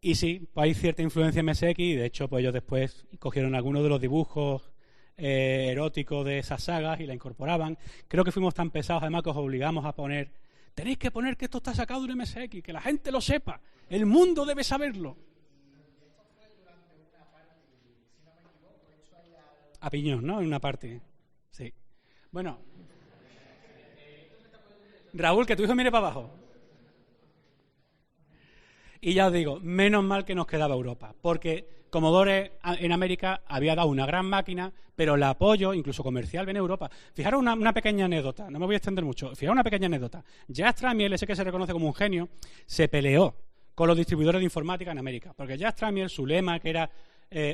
Y sí, pues hay cierta influencia en MSX y de hecho pues ellos después cogieron algunos de los dibujos eróticos de esas sagas y la incorporaban. Creo que fuimos tan pesados además que os obligamos a poner, tenéis que poner que esto está sacado de un MSX, que la gente lo sepa, el mundo debe saberlo. A piñón, ¿no? En una parte. Sí. Bueno. Raúl, que tu hijo mire para abajo. Y ya os digo, menos mal que nos quedaba Europa, porque Commodore en América había dado una gran máquina, pero el apoyo, incluso comercial, viene en Europa. Fijaros una pequeña anécdota, no me voy a extender mucho, fijaros una pequeña anécdota. Jack Tramiel, ese que se reconoce como un genio, se peleó con los distribuidores de informática en América, porque Jack Tramiel, su lema, que era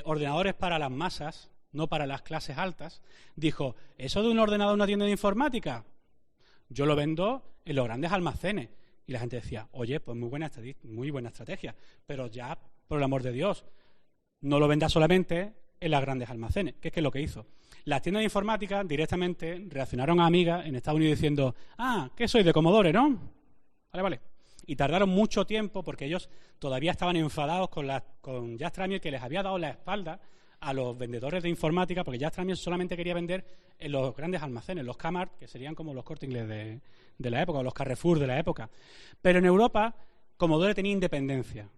ordenadores para las masas, no para las clases altas, dijo, ¿eso de un ordenador en una tienda de informática? Yo lo vendo en los grandes almacenes. Y la gente decía, oye, pues muy buena estrategia, pero ya, por el amor de Dios, no lo venda solamente en los grandes almacenes, que es lo que hizo. Las tiendas de informática directamente reaccionaron a Amiga en Estados Unidos diciendo, ¿qué soy de Commodore, no? Vale. Y tardaron mucho tiempo porque ellos todavía estaban enfadados con Jack Tramiel, que les había dado la espalda a los vendedores de informática, porque Jack Tramiel solamente quería vender en los grandes almacenes, los Kmart, que serían como los Corte Inglés de la época, o los Carrefour de la época. Pero en Europa, Commodore tenía independencia.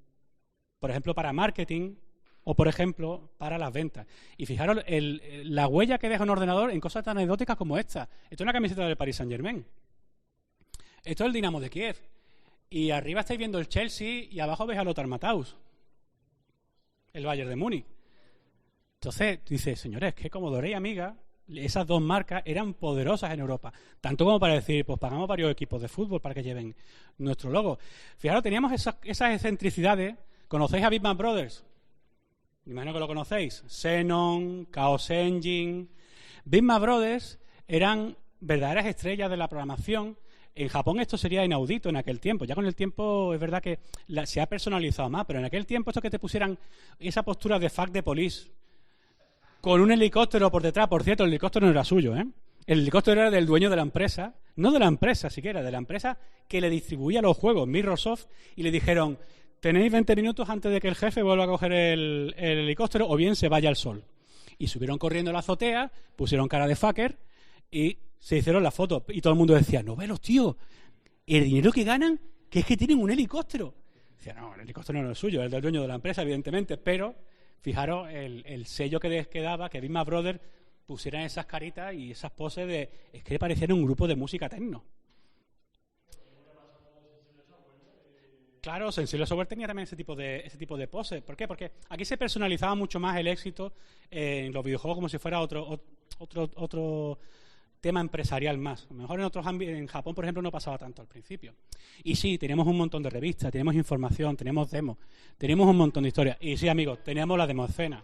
Por ejemplo, para marketing o, por ejemplo, para las ventas. Y fijaros la huella que deja un ordenador en cosas tan anecdóticas como esta. Esto es una camiseta del Paris Saint-Germain. Esto es el Dinamo de Kiev. Y arriba estáis viendo el Chelsea y abajo veis a Lothar Matthaus, el Bayern de Múnich. Entonces, tú dices, señores, que Commodore y Amiga, esas dos marcas eran poderosas en Europa. Tanto como para decir, pues pagamos varios equipos de fútbol para que lleven nuestro logo. Fijaros, teníamos esas excentricidades. ¿Conocéis a Bitmap Brothers? Me imagino que lo conocéis. Xenon, Chaos Engine. Bitmap Brothers eran verdaderas estrellas de la programación. En Japón esto sería inaudito en aquel tiempo. Ya con el tiempo es verdad que se ha personalizado más, pero en aquel tiempo esto que te pusieran esa postura de fuck de police con un helicóptero por detrás. Por cierto, el helicóptero no era suyo, ¿eh? El helicóptero era del dueño de la empresa, no de la empresa siquiera, de la empresa que le distribuía los juegos, Mirrorsoft, y le dijeron, tenéis 20 minutos antes de que el jefe vuelva a coger el helicóptero o bien se vaya al sol. Y subieron corriendo a la azotea, pusieron cara de fucker y se hicieron la foto. Y todo el mundo decía, no velos, tío, el dinero que ganan, que es que tienen un helicóptero. Decía, no, el helicóptero no es suyo, es del dueño de la empresa, evidentemente, pero fijaros el sello que les quedaba, que Bitmap Brothers pusieran esas caritas y esas poses de... Es que parecían un grupo de música techno. Claro, Sensible Software tenía también ese tipo de poses. ¿Por qué? Porque aquí se personalizaba mucho más el éxito en los videojuegos como si fuera otro tema empresarial más. A lo mejor en otros ámbitos, en Japón, por ejemplo, no pasaba tanto al principio. Y sí, teníamos un montón de revistas, teníamos información, teníamos demos, teníamos un montón de historias. Y sí, amigos, teníamos la demoscena.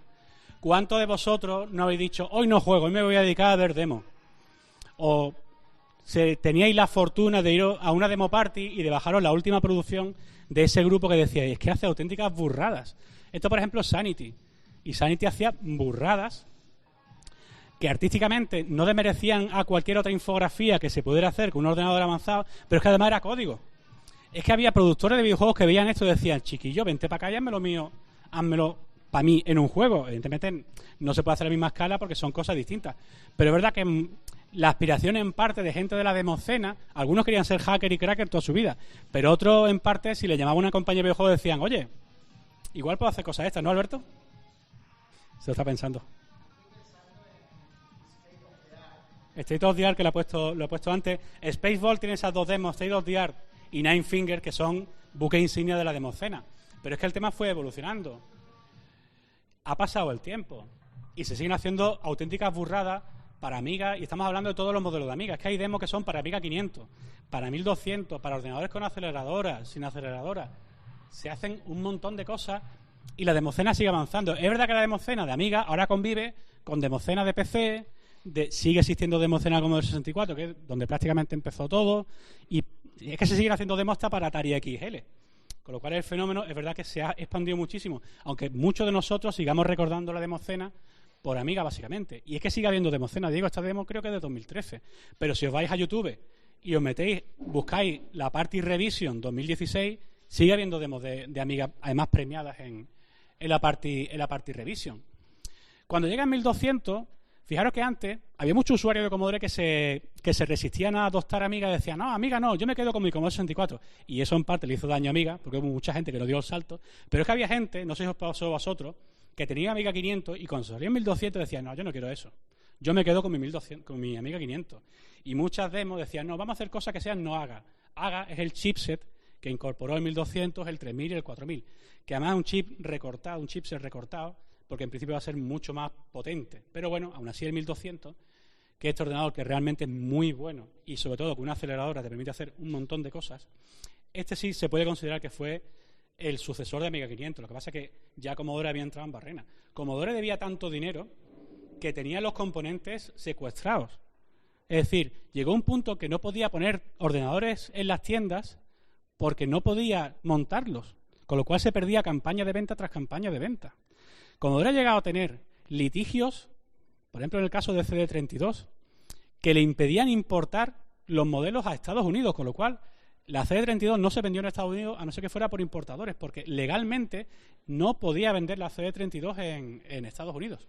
¿Cuántos de vosotros no habéis dicho, hoy no juego, hoy me voy a dedicar a ver demos? O teníais la fortuna de ir a una demo party y de bajaros la última producción de ese grupo que decía, es que hace auténticas burradas. Esto, por ejemplo, es Sanity. Y Sanity hacía burradas que artísticamente no desmerecían a cualquier otra infografía que se pudiera hacer con un ordenador avanzado, pero es que además era código. Es que había productores de videojuegos que veían esto y decían, chiquillo, vente para acá y hazme lo mío, házmelo para mí en un juego. Evidentemente no se puede hacer a la misma escala porque son cosas distintas. Pero es verdad que la aspiración en parte de gente de la demoscena, algunos querían ser hacker y cracker toda su vida, pero otros en parte, si le llamaban a una compañía de videojuegos, decían, oye, igual puedo hacer cosas estas, ¿no, Alberto? Se lo está pensando. State of the Art, que lo he puesto antes. Spaceball tiene esas dos demos, State of the Art y Nine Finger, que son buque insignia de la demoscena. Pero es que el tema fue evolucionando. Ha pasado el tiempo y se siguen haciendo auténticas burradas para Amiga, y estamos hablando de todos los modelos de Amiga. Es que hay demos que son para Amiga 500, para 1200, para ordenadores con aceleradoras, sin aceleradoras. Se hacen un montón de cosas y la demoscena sigue avanzando. Es verdad que la demoscena de Amiga ahora convive con demoscena de PC, sigue existiendo demoscena como del 64, que es donde prácticamente empezó todo, y es que se siguen haciendo demos hasta para Atari XL. Con lo cual el fenómeno es verdad que se ha expandido muchísimo, aunque muchos de nosotros sigamos recordando la demoscena por Amiga, básicamente. Y es que sigue habiendo demoscena. Digo, esta demo creo que es de 2013. Pero si os vais a YouTube y os metéis, buscáis la Party Revision 2016, sigue habiendo demos de Amiga, además premiadas en la Party Revision. Cuando llega en 1200, fijaros que antes había muchos usuarios de Commodore que se resistían a adoptar Amiga y decían, no, Amiga no, yo me quedo con mi Commodore 64. Y eso en parte le hizo daño a Amiga, porque hubo mucha gente que no dio el salto. Pero es que había gente, no sé si os pasó a vosotros, que tenía Amiga 500 y cuando salía en 1200 decían, no, yo no quiero eso. Yo me quedo con mi 1200, con mi Amiga 500. Y muchas demos decían, no, vamos a hacer cosas que sean no AGA. AGA es el chipset que incorporó el 1200, el 3000 y el 4000. Que además es un chipset recortado, porque en principio va a ser mucho más potente. Pero bueno, aún así el 1200, que este ordenador que realmente es muy bueno y sobre todo con una aceleradora te permite hacer un montón de cosas, este sí se puede considerar que fue el sucesor de Amiga 500. Lo que pasa es que ya Commodore había entrado en barrena. Commodore debía tanto dinero que tenía los componentes secuestrados. Es decir, llegó un punto que no podía poner ordenadores en las tiendas porque no podía montarlos, con lo cual se perdía campaña de venta tras campaña de venta. Commodore ha llegado a tener litigios, por ejemplo en el caso de CD32, que le impedían importar los modelos a Estados Unidos, con lo cual la CD32 no se vendió en Estados Unidos a no ser que fuera por importadores, porque legalmente no podía vender la CD32 en Estados Unidos.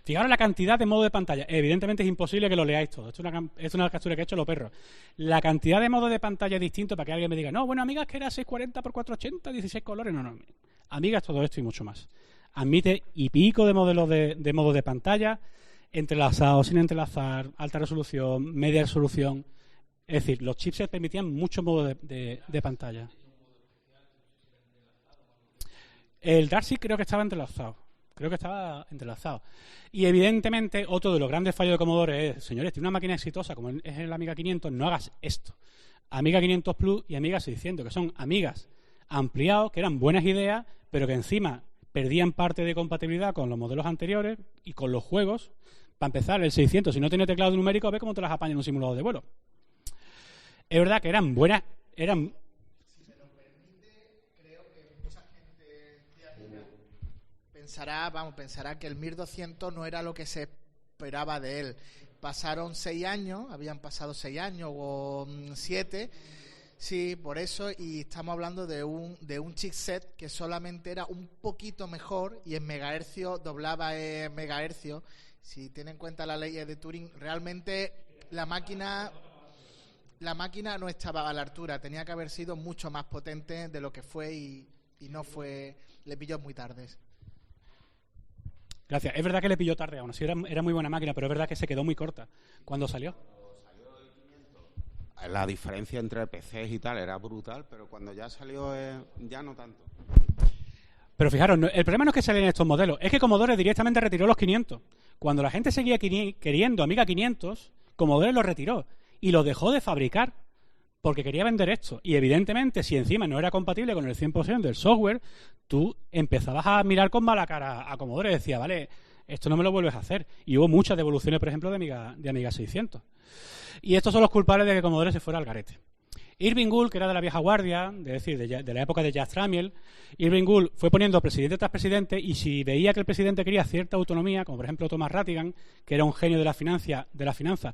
Fijaros la cantidad de modos de pantalla. Evidentemente es imposible que lo leáis todo. Esto es una captura que he hecho los perros. La cantidad de modos de pantalla distintos para que alguien me diga, no, bueno, Amiga, es que era 640 x 480, 16 colores. No. Amiga es todo esto y mucho más. Admite y pico de modelos de modos de pantalla, entrelazados, sin entrelazar, alta resolución, media resolución. Es decir, los chipsets permitían muchos modos de pantalla. El Darcy creo que estaba entrelazado. Y evidentemente otro de los grandes fallos de Commodore es, señores, tiene una máquina exitosa como es el Amiga 500, no hagas esto. Amiga 500 Plus y Amiga 600, que son Amigas ampliados, que eran buenas ideas, pero que encima perdían parte de compatibilidad con los modelos anteriores y con los juegos. Para empezar, el 600, si no tenía teclado numérico, a ver cómo te las apañan en un simulador de vuelo. Es verdad que eran buenas, eran... Pensará que el 1200 no era lo que se esperaba de él. Habían pasado 6 años o 7, sí, por eso, y estamos hablando de un chipset que solamente era un poquito mejor y en megahercios doblaba en megahercios. Si tienen en cuenta la ley de Turing, realmente la máquina no estaba a la altura, tenía que haber sido mucho más potente de lo que fue y no fue, le pilló muy tarde. Gracias. Es verdad que le pilló tarde, aún así era muy buena máquina, pero es verdad que se quedó muy corta cuando salió. La diferencia entre PCs y tal era brutal, pero cuando ya salió ya no tanto. Pero fijaros, el problema no es que salieran estos modelos, es que Commodore directamente retiró los 500. Cuando la gente seguía queriendo Amiga 500, Commodore los retiró y los dejó de fabricar porque quería vender esto. Y evidentemente, si encima no era compatible con el 100% del software, tú empezabas a mirar con mala cara a Commodore y decías, vale, esto no me lo vuelves a hacer. Y hubo muchas devoluciones, por ejemplo, de Amiga 600. Y estos son los culpables de que Commodore se fuera al garete. Irving Gould, que era de la vieja guardia, es decir, de la época de Jack Tramiel, Irving Gould fue poniendo presidente tras presidente y si veía que el presidente quería cierta autonomía, como por ejemplo Thomas Rattigan, que era un genio de la finanza,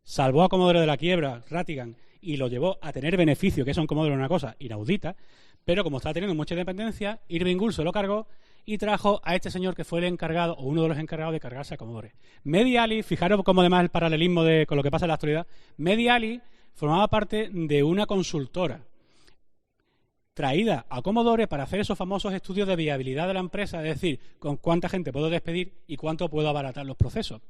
salvó a Commodore de la quiebra, Rattigan, y lo llevó a tener beneficio, que eso en Commodore era una cosa inaudita, pero como estaba teniendo mucha independencia, Irving Gould se lo cargó y trajo a este señor que fue el encargado, o uno de los encargados de cargarse a Commodore. Mediali, fijaros cómo además el paralelismo con lo que pasa en la actualidad, Mediali formaba parte de una consultora traída a Commodore para hacer esos famosos estudios de viabilidad de la empresa, es decir, con cuánta gente puedo despedir y cuánto puedo abaratar los procesos.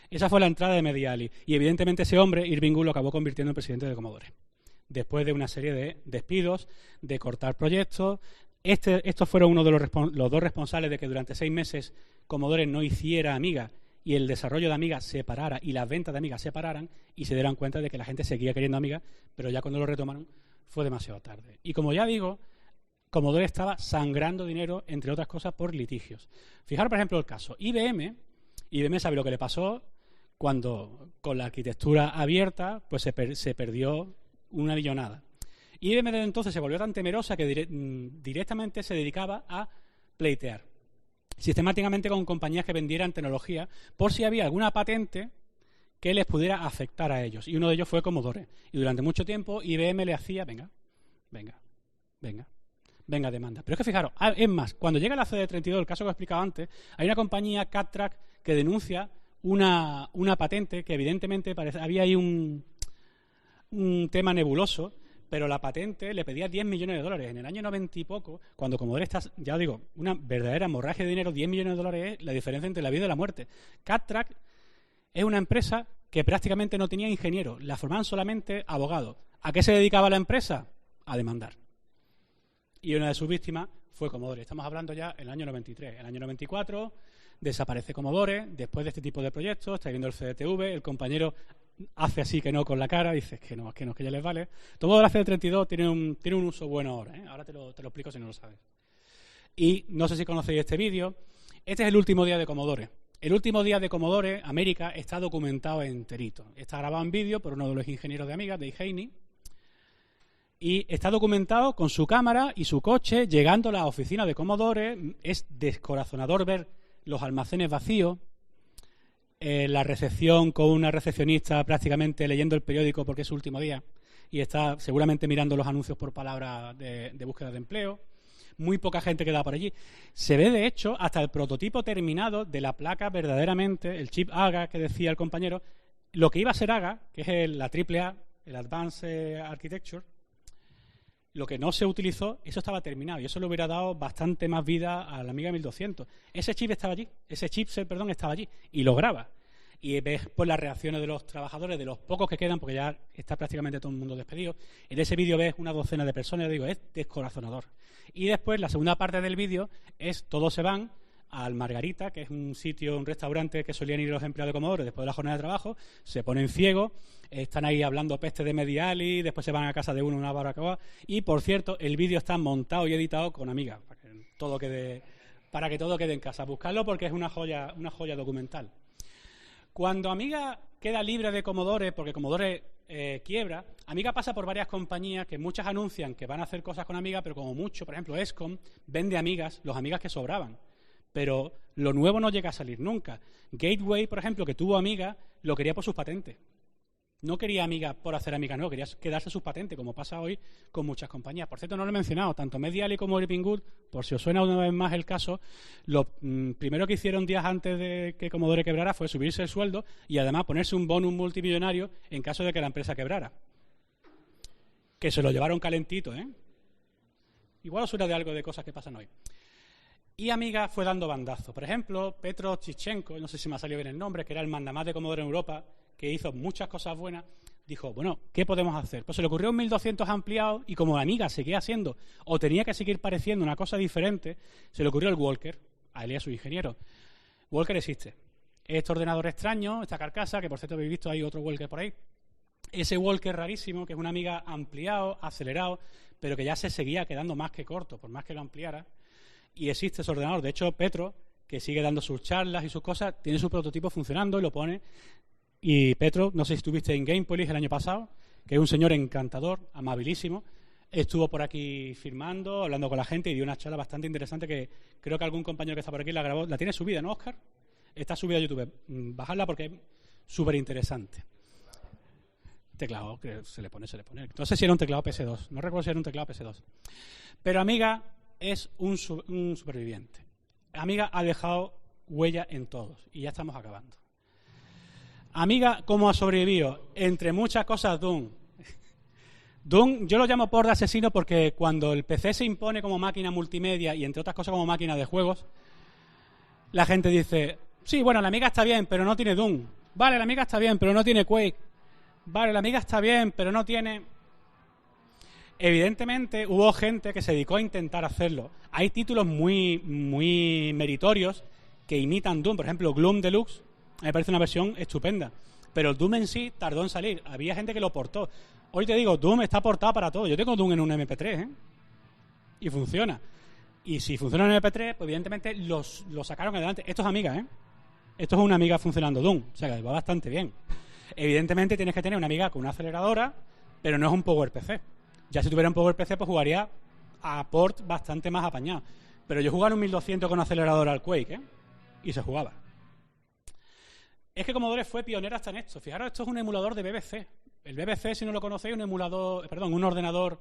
Esa fue la entrada de Mediali y evidentemente ese hombre, Irving Gould, lo acabó convirtiendo en presidente de Commodore. Después de una serie de despidos, de cortar proyectos. Estos fueron uno de los dos responsables de que durante 6 meses Commodore no hiciera Amiga y el desarrollo de Amiga se parara y las ventas de Amiga se pararan y se dieran cuenta de que la gente seguía queriendo Amiga, pero ya cuando lo retomaron fue demasiado tarde. Y como ya digo, Commodore estaba sangrando dinero, entre otras cosas, por litigios. Fijaros, por ejemplo, el caso IBM sabe lo que le pasó cuando con la arquitectura abierta pues se perdió una millonada. IBM desde entonces se volvió tan temerosa que directamente se dedicaba a pleitear sistemáticamente con compañías que vendieran tecnología por si había alguna patente que les pudiera afectar a ellos. Y uno de ellos fue Commodore. Y durante mucho tiempo IBM le hacía, venga, demanda. Pero es que fijaros, es más, cuando llega la CD32, el caso que he explicado antes, hay una compañía, Cat-Track, que denuncia una patente que evidentemente había ahí un tema nebuloso, pero la patente le pedía 10 millones de dólares. En el año 90 y poco, cuando Commodore está, ya os digo, una verdadera hemorragia de dinero, 10 millones de dólares es la diferencia entre la vida y la muerte. Cat-Track es una empresa que prácticamente no tenía ingenieros, la formaban solamente abogados. ¿A qué se dedicaba la empresa? A demandar. Y una de sus víctimas fue Commodore. Estamos hablando ya del año 93. En el año 94 desaparece Commodore. Después de este tipo de proyectos, está viendo el CDTV, el compañero hace así que no con la cara, dice que no, que ya les vale. Todo la CD32 tiene un uso bueno ahora, ¿eh? Ahora te lo explico si no lo sabes. Y no sé si conocéis este vídeo. Este es el último día de Commodore. El último día de Commodore, América, está documentado enterito. Está grabado en vídeo por uno de los ingenieros de Amiga, Dave Haney. Y está documentado con su cámara y su coche llegando a la oficina de Commodore. Es descorazonador ver los almacenes vacíos, la recepción con una recepcionista prácticamente leyendo el periódico porque es su último día y está seguramente mirando los anuncios por palabra de búsqueda de empleo. Muy poca gente queda por allí. Se ve, de hecho, hasta el prototipo terminado de la placa verdaderamente, el chip AGA que decía el compañero, lo que iba a ser AGA, que es la AAA, el Advanced Architecture. Lo que no se utilizó, eso estaba terminado y eso le hubiera dado bastante más vida a la Amiga 1200. Ese chip estaba allí, estaba allí y lo graba. Y ves pues las reacciones de los trabajadores, de los pocos que quedan, porque ya está prácticamente todo el mundo despedido. En ese vídeo ves una docena de personas, digo, es descorazonador. Y después la segunda parte del vídeo es todos se van al Margarita, que es un sitio, un restaurante que solían ir los empleados de Commodore después de la jornada de trabajo, se ponen ciegos, están ahí hablando peste de Mediali, después se van a casa de uno, una barbacoa, y por cierto, el vídeo está montado y editado con Amiga, para que todo quede en casa. Buscadlo porque es una joya documental. Cuando Amiga queda libre de Commodore, porque Commodore quiebra, Amiga pasa por varias compañías que muchas anuncian que van a hacer cosas con Amiga, pero como mucho, por ejemplo, Escom vende Amigas, los Amigas que sobraban. Pero lo nuevo no llega a salir nunca. Gateway, por ejemplo, que tuvo Amiga, lo quería por sus patentes. No quería Amiga por hacer Amiga, no, quería quedarse sus patentes, como pasa hoy con muchas compañías. Por cierto, no lo he mencionado, tanto Mediali como Gripping Good, por si os suena una vez más el caso, lo primero que hicieron días antes de que Commodore quebrara fue subirse el sueldo y además ponerse un bonus multimillonario en caso de que la empresa quebrara. Que se lo llevaron calentito, ¿eh? Igual os suena de algo de cosas que pasan hoy. Y Amiga fue dando bandazos. Por ejemplo, Petro Chichenko, no sé si me ha salido bien el nombre, que era el mandamás de Commodore en Europa, que hizo muchas cosas buenas, dijo, bueno, ¿qué podemos hacer? Pues se le ocurrió un 1200 ampliado y como Amiga seguía siendo, o tenía que seguir pareciendo una cosa diferente, se le ocurrió el Walker, a él y a su ingeniero. Walker existe. Este ordenador extraño, esta carcasa, que por cierto habéis visto, hay otro Walker por ahí. Ese Walker rarísimo, que es una Amiga ampliado, acelerado, pero que ya se seguía quedando más que corto, por más que lo ampliara. Y existe ese ordenador. De hecho, Petro, que sigue dando sus charlas y sus cosas, tiene su prototipo funcionando y lo pone. Y Petro, no sé si estuviste en Gamepolis el año pasado, que es un señor encantador, amabilísimo. Estuvo por aquí firmando, hablando con la gente y dio una charla bastante interesante que creo que algún compañero que está por aquí la grabó. La tiene subida, ¿no, Óscar? Está subida a YouTube. Bajadla porque es súper interesante. Teclado, que se le pone. No sé si era un teclado PS2. No recuerdo si era un teclado PS2. Pero Amiga es un superviviente. Amiga ha dejado huella en todos y ya estamos acabando. Amiga, ¿cómo ha sobrevivido? Entre muchas cosas, Doom. Doom, yo lo llamo por de asesino porque cuando el PC se impone como máquina multimedia y entre otras cosas como máquina de juegos, la gente dice, sí, bueno, la Amiga está bien, pero no tiene Doom. Vale, la Amiga está bien, pero no tiene Quake. Vale, la Amiga está bien, pero no tiene... Evidentemente hubo gente que se dedicó a intentar hacerlo. Hay títulos muy meritorios que imitan Doom. Por ejemplo, Gloom Deluxe me parece una versión estupenda. Pero Doom en sí tardó en salir. Había gente que lo portó. Hoy te digo, Doom está portado para todo. Yo tengo Doom en un MP3, ¿eh? Y funciona. Y si funciona en MP3, pues evidentemente lo sacaron adelante. Esto es Amiga, ¿eh? Esto es una Amiga funcionando Doom. O sea que va bastante bien. Evidentemente tienes que tener una Amiga con una aceleradora, pero no es un PowerPC. Ya si tuviera un PowerPC, pues jugaría a port bastante más apañado. Pero yo jugaba en un 1200 con acelerador al Quake, ¿eh? Y se jugaba. Es que Commodore fue pionera hasta en esto. Fijaros, esto es un emulador de BBC. El BBC, si no lo conocéis, un ordenador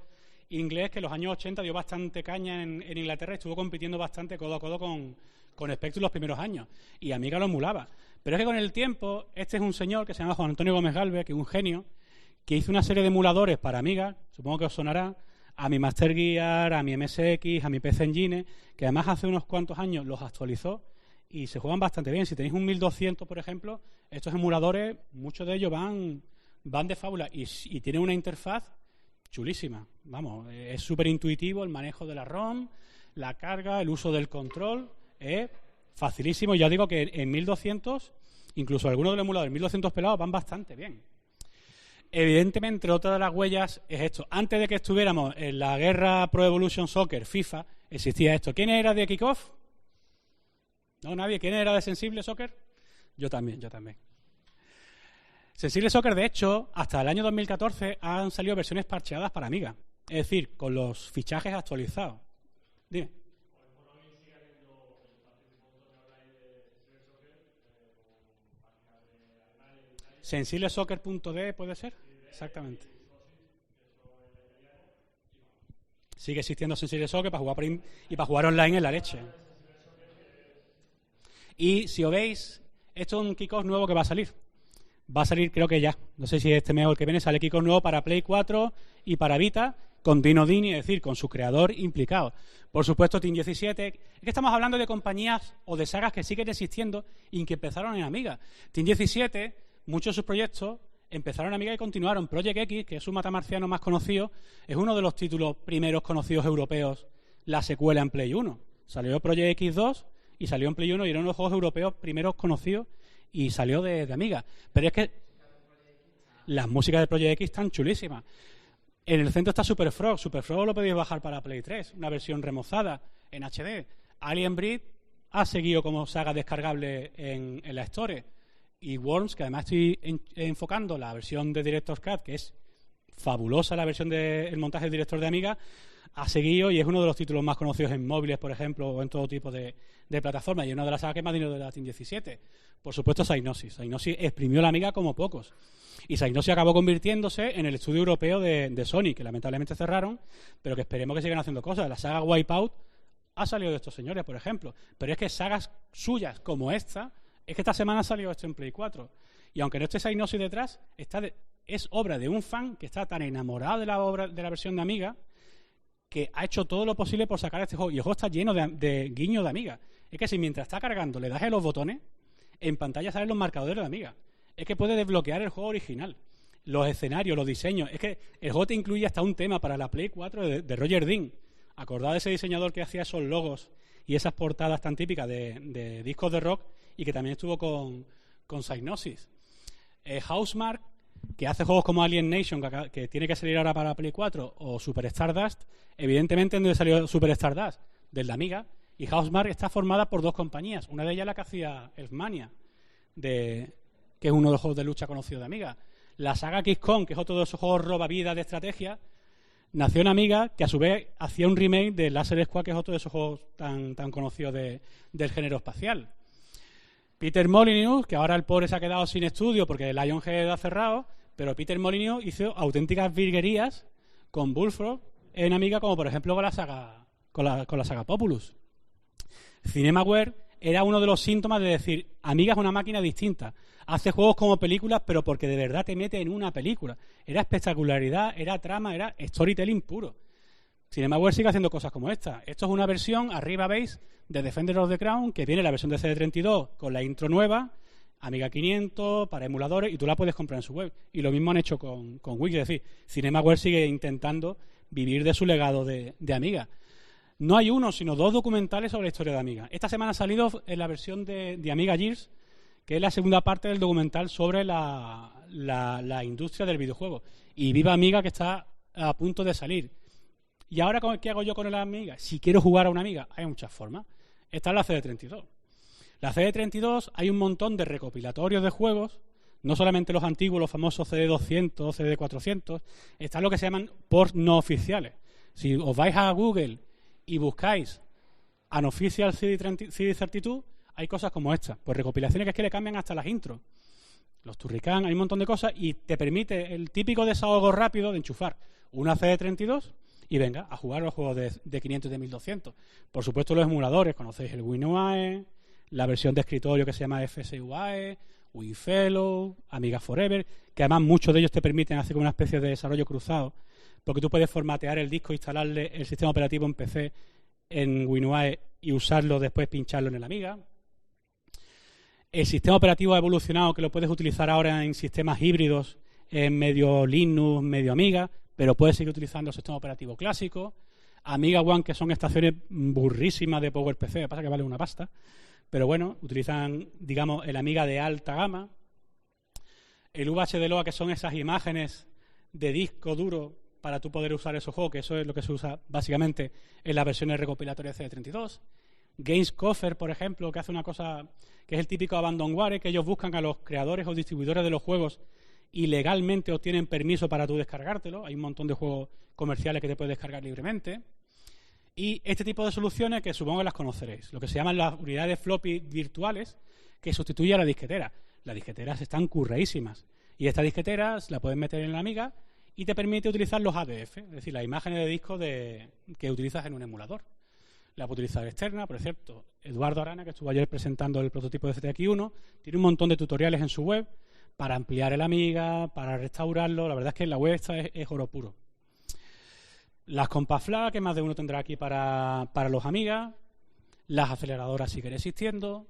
inglés que en los años 80 dio bastante caña en Inglaterra y estuvo compitiendo bastante codo a codo con Spectrum los primeros años. Y Amiga lo emulaba. Pero es que con el tiempo, este es un señor que se llama Juan Antonio Gómez Galvez, que es un genio, que hizo una serie de emuladores para Amiga, supongo que os sonará, a mi Master Gear, a mi MSX, a mi PC Engine, que además hace unos cuantos años los actualizó y se juegan bastante bien. Si tenéis un 1200, por ejemplo, estos emuladores, muchos de ellos van de fábula y tienen una interfaz chulísima. Vamos, es súper intuitivo el manejo de la ROM, la carga, el uso del control, es facilísimo. Ya digo que en 1200, incluso algunos de los emuladores 1200 pelados van bastante bien. Evidentemente, otra de las huellas es esto. Antes de que estuviéramos en la guerra Pro Evolution Soccer, FIFA, existía esto. ¿Quién era de Kickoff? No, nadie. ¿Quién era de Sensible Soccer? Yo también. Sensible Soccer, de hecho, hasta el año 2014 han salido versiones parcheadas para Amiga. Es decir, con los fichajes actualizados. Dime. Sensiblesoccer.de puede ser, exactamente. Sigue existiendo Sensible Soccer para jugar y para jugar online en la leche. Y si os veis, esto es un kickoff nuevo que va a salir. Va a salir, creo que ya. No sé si este mes o el que viene sale kickoff nuevo para Play 4 y para Vita, con Dino Dini, es decir, con su creador implicado. Por supuesto, Team 17. Es que estamos hablando de compañías o de sagas que siguen existiendo y que empezaron en Amiga. Team 17. Muchos de sus proyectos empezaron en Amiga y continuaron. Project X, que es su matamarciano más conocido, es uno de los títulos primeros conocidos europeos, la secuela en Play 1. Salió Project X2 y salió en Play 1 y era uno de los juegos europeos primeros conocidos y salió de Amiga. Pero es que las músicas de Project X están chulísimas. En el centro está Super Frog. Super Frog lo podéis bajar para Play 3, una versión remozada en HD. Alien Breed ha seguido como saga descargable en la Store. Y Worms, que además estoy enfocando la versión de Director's Cut, que es fabulosa la versión del montaje del director de Amiga, ha seguido y es uno de los títulos más conocidos en móviles, por ejemplo, o en todo tipo de plataformas, y una de las sagas que más dinero de la Team 17. Por supuesto, Psygnosis. Psygnosis exprimió la Amiga como pocos. Y Psygnosis acabó convirtiéndose en el estudio europeo de Sony, que lamentablemente cerraron, pero que esperemos que sigan haciendo cosas. La saga Wipeout ha salido de estos señores, por ejemplo. Pero es que sagas suyas como esta... Es que esta semana ha salido esto en Play 4. Y aunque no esté Psygnosis detrás, es obra de un fan que está tan enamorado de la versión de Amiga que ha hecho todo lo posible por sacar este juego. Y el juego está lleno de guiños de Amiga. Es que si mientras está cargando le das a los botones, en pantalla salen los marcadores de Amiga. Es que puede desbloquear el juego original. Los escenarios, los diseños. Es que el juego te incluye hasta un tema para la Play 4 de Roger Dean. Acordad de ese diseñador que hacía esos logos y esas portadas tan típicas de discos de rock y que también estuvo con Psygnosis. Housemarque, que hace juegos como Alien Nation, que tiene que salir ahora para Play 4, o Super Stardust, evidentemente, ¿en dónde salió Super Stardust? Del de Amiga. Y Housemarque está formada por dos compañías. Una de ellas la que hacía Elfmania, que es uno de los juegos de lucha conocidos de Amiga. La saga XCOM, que es otro de esos juegos robavidas de estrategia, nació en Amiga, que a su vez hacía un remake de Laser Squad, que es otro de esos juegos tan conocidos del género espacial. Peter Molyneux, que ahora el pobre se ha quedado sin estudio porque Lionhead ha cerrado, pero Peter Molyneux hizo auténticas virguerías con Bullfrog en Amiga, como por ejemplo con la saga Populous. Cinemaware era uno de los síntomas de decir, Amiga es una máquina distinta, hace juegos como películas, pero porque de verdad te mete en una película. Era espectacularidad, era trama, era storytelling puro. Cinemaware sigue haciendo cosas como esta. Esto es una versión, arriba veis, de Defender of the Crown, que viene la versión de CD32 con la intro nueva, Amiga 500, para emuladores, y tú la puedes comprar en su web. Y lo mismo han hecho con Wix, es decir, Cinemaware sigue intentando vivir de su legado de Amiga. No hay uno, sino dos documentales sobre la historia de Amiga. Esta semana ha salido en la versión de Amiga Years, que es la segunda parte del documental sobre la industria del videojuego. Y viva Amiga, que está a punto de salir. ¿Y ahora qué hago yo con la Amiga? Si quiero jugar a una Amiga, hay muchas formas. Está la CD32. La CD32 hay un montón de recopilatorios de juegos, no solamente los antiguos, los famosos CD200, CD400, están lo que se llaman ports no oficiales. Si os vais a Google y buscáis Unofficial CD32, hay cosas como esta, pues recopilaciones que es que le cambian hasta las intros. los Turrican, hay un montón de cosas y te permite el típico desahogo rápido de enchufar una CD32 y venga a jugar los juegos de 500 y de 1200. Por supuesto, los emuladores, conocéis el WinUAE, la versión de escritorio que se llama FSUAE, WinFellow, Amiga Forever, que además muchos de ellos te permiten hacer como una especie de desarrollo cruzado, porque tú puedes formatear el disco, instalarle el sistema operativo en PC en WinUAE y usarlo después, pincharlo en el Amiga. El sistema operativo ha evolucionado, que lo puedes utilizar ahora en sistemas híbridos, en medio Linux, medio Amiga, pero puedes seguir utilizando el sistema operativo clásico. Amiga One, que son estaciones burrísimas de PowerPC, lo que pasa es que vale una pasta, pero bueno, utilizan, digamos, el Amiga de alta gama. El VHDLOA, que son esas imágenes de disco duro para tú poder usar esos juegos, que eso es lo que se usa básicamente en las versiones recopilatorias de CD32. Games Coffer, por ejemplo, que hace una cosa que es el típico abandonware, que ellos buscan a los creadores o distribuidores de los juegos y legalmente obtienen permiso para tú descargártelo. Hay un montón de juegos comerciales que te puedes descargar libremente. Y este tipo de soluciones que supongo que las conoceréis, lo que se llaman las unidades floppy virtuales, que sustituyen a la disquetera. Las disqueteras están curradísimas y estas disqueteras la puedes meter en la Amiga y te permite utilizar los ADF, es decir, las imágenes de disco que utilizas en un emulador. La puedo utilizar externa, por cierto. Eduardo Arana, que estuvo ayer presentando el prototipo de ZX1, tiene un montón de tutoriales en su web para ampliar el Amiga, para restaurarlo. La verdad es que la web esta es oro puro. Las CompasFlash, que más de uno tendrá aquí para los Amiga. Las aceleradoras siguen existiendo.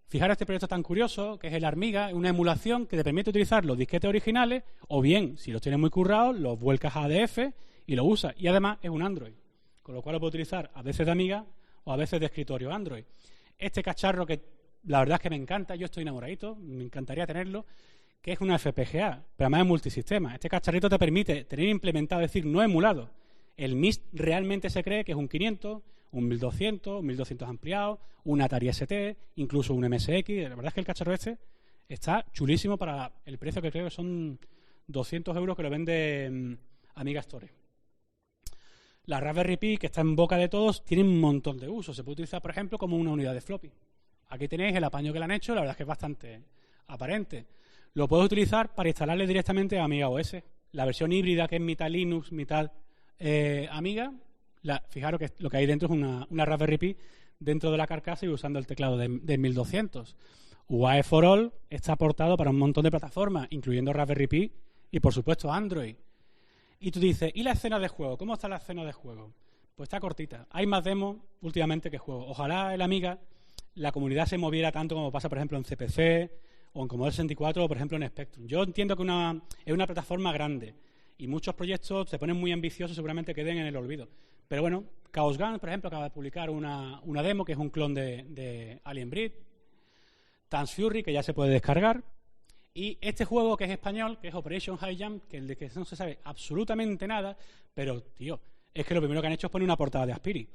Fijaros este proyecto tan curioso, que es el Armiga, una emulación que te permite utilizar los disquetes originales, o bien, si los tienes muy currados, los vuelcas a ADF y lo usas. Y además es un Android, con lo cual lo puedo utilizar a veces de Amiga o a veces de escritorio Android. Este cacharro, que la verdad es que me encanta, yo estoy enamoradito, me encantaría tenerlo, que es una FPGA, pero además es multisistema. Este cacharrito te permite tener implementado, es decir, no emulado. El MIST realmente se cree que es un 500, un 1200, un 1200 ampliado, un Atari ST, incluso un MSX. La verdad es que el cacharro este está chulísimo para el precio, que creo que son 200 euros, que lo vende Amiga Store. La Raspberry Pi, que está en boca de todos, tiene un montón de usos. Se puede utilizar, por ejemplo, como una unidad de floppy. Aquí tenéis el apaño que le han hecho, la verdad es que es bastante aparente. Lo puedes utilizar para instalarle directamente a Amiga OS. La versión híbrida, que es mitad Linux, mitad Amiga, fijaros que lo que hay dentro es una Raspberry Pi dentro de la carcasa y usando el teclado de 1200. UAE for All está aportado para un montón de plataformas, incluyendo Raspberry Pi y, por supuesto, Android. Y tú dices, ¿y la escena de juego? ¿Cómo está la escena de juego? Pues está cortita. Hay más demos últimamente que juegos. Ojalá en la Amiga la comunidad se moviera tanto como pasa, por ejemplo, en CPC o en Commodore 64 o, por ejemplo, en Spectrum. Yo entiendo que es una plataforma grande y muchos proyectos se ponen muy ambiciosos, seguramente queden en el olvido. Pero bueno, Chaos Gun, por ejemplo, acaba de publicar una demo que es un clon de Alien Breed. Dance Fury, que ya se puede descargar. Y este juego, que es español, que es Operation High Jump, que el de que no se sabe absolutamente nada, pero, tío, es que lo primero que han hecho es poner una portada de Aspiri.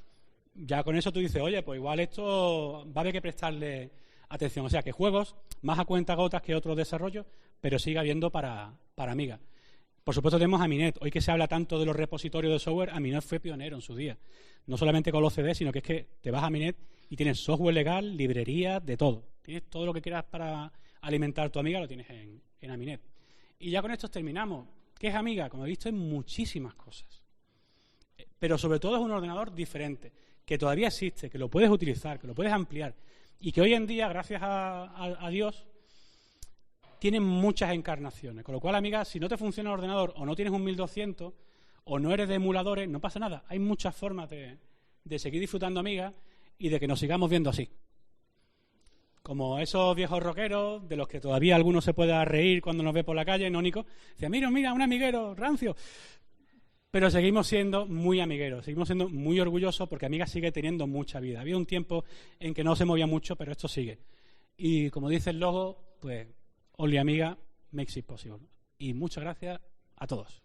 Ya con eso tú dices, oye, pues igual esto va a haber que prestarle atención. O sea, que juegos más a cuentagotas que otros desarrollos, pero sigue habiendo para Amiga. Por supuesto tenemos Aminet. Hoy que se habla tanto de los repositorios de software, Aminet fue pionero en su día. No solamente con los CDs, sino que es que te vas a Aminet y tienes software legal, librerías, de todo. Tienes todo lo que quieras para alimentar tu Amiga, lo tienes en Aminet. Y ya con esto terminamos. ¿Qué es Amiga? Como he visto, hay muchísimas cosas. Pero sobre todo es un ordenador diferente, que todavía existe, que lo puedes utilizar, que lo puedes ampliar. Y que hoy en día, gracias a Dios, tienen muchas encarnaciones. Con lo cual, Amiga, si no te funciona el ordenador o no tienes un 1200 o no eres de emuladores, no pasa nada. Hay muchas formas de seguir disfrutando Amiga y de que nos sigamos viendo así. Como esos viejos rockeros, de los que todavía alguno se pueda reír cuando nos ve por la calle, ¿no, Nico? Dice, mira, un amiguero, rancio. Pero seguimos siendo muy amigueros, seguimos siendo muy orgullosos porque Amiga sigue teniendo mucha vida. Había un tiempo en que no se movía mucho, pero esto sigue. Y como dice el logo, pues, Only Amiga makes it possible. Y muchas gracias a todos.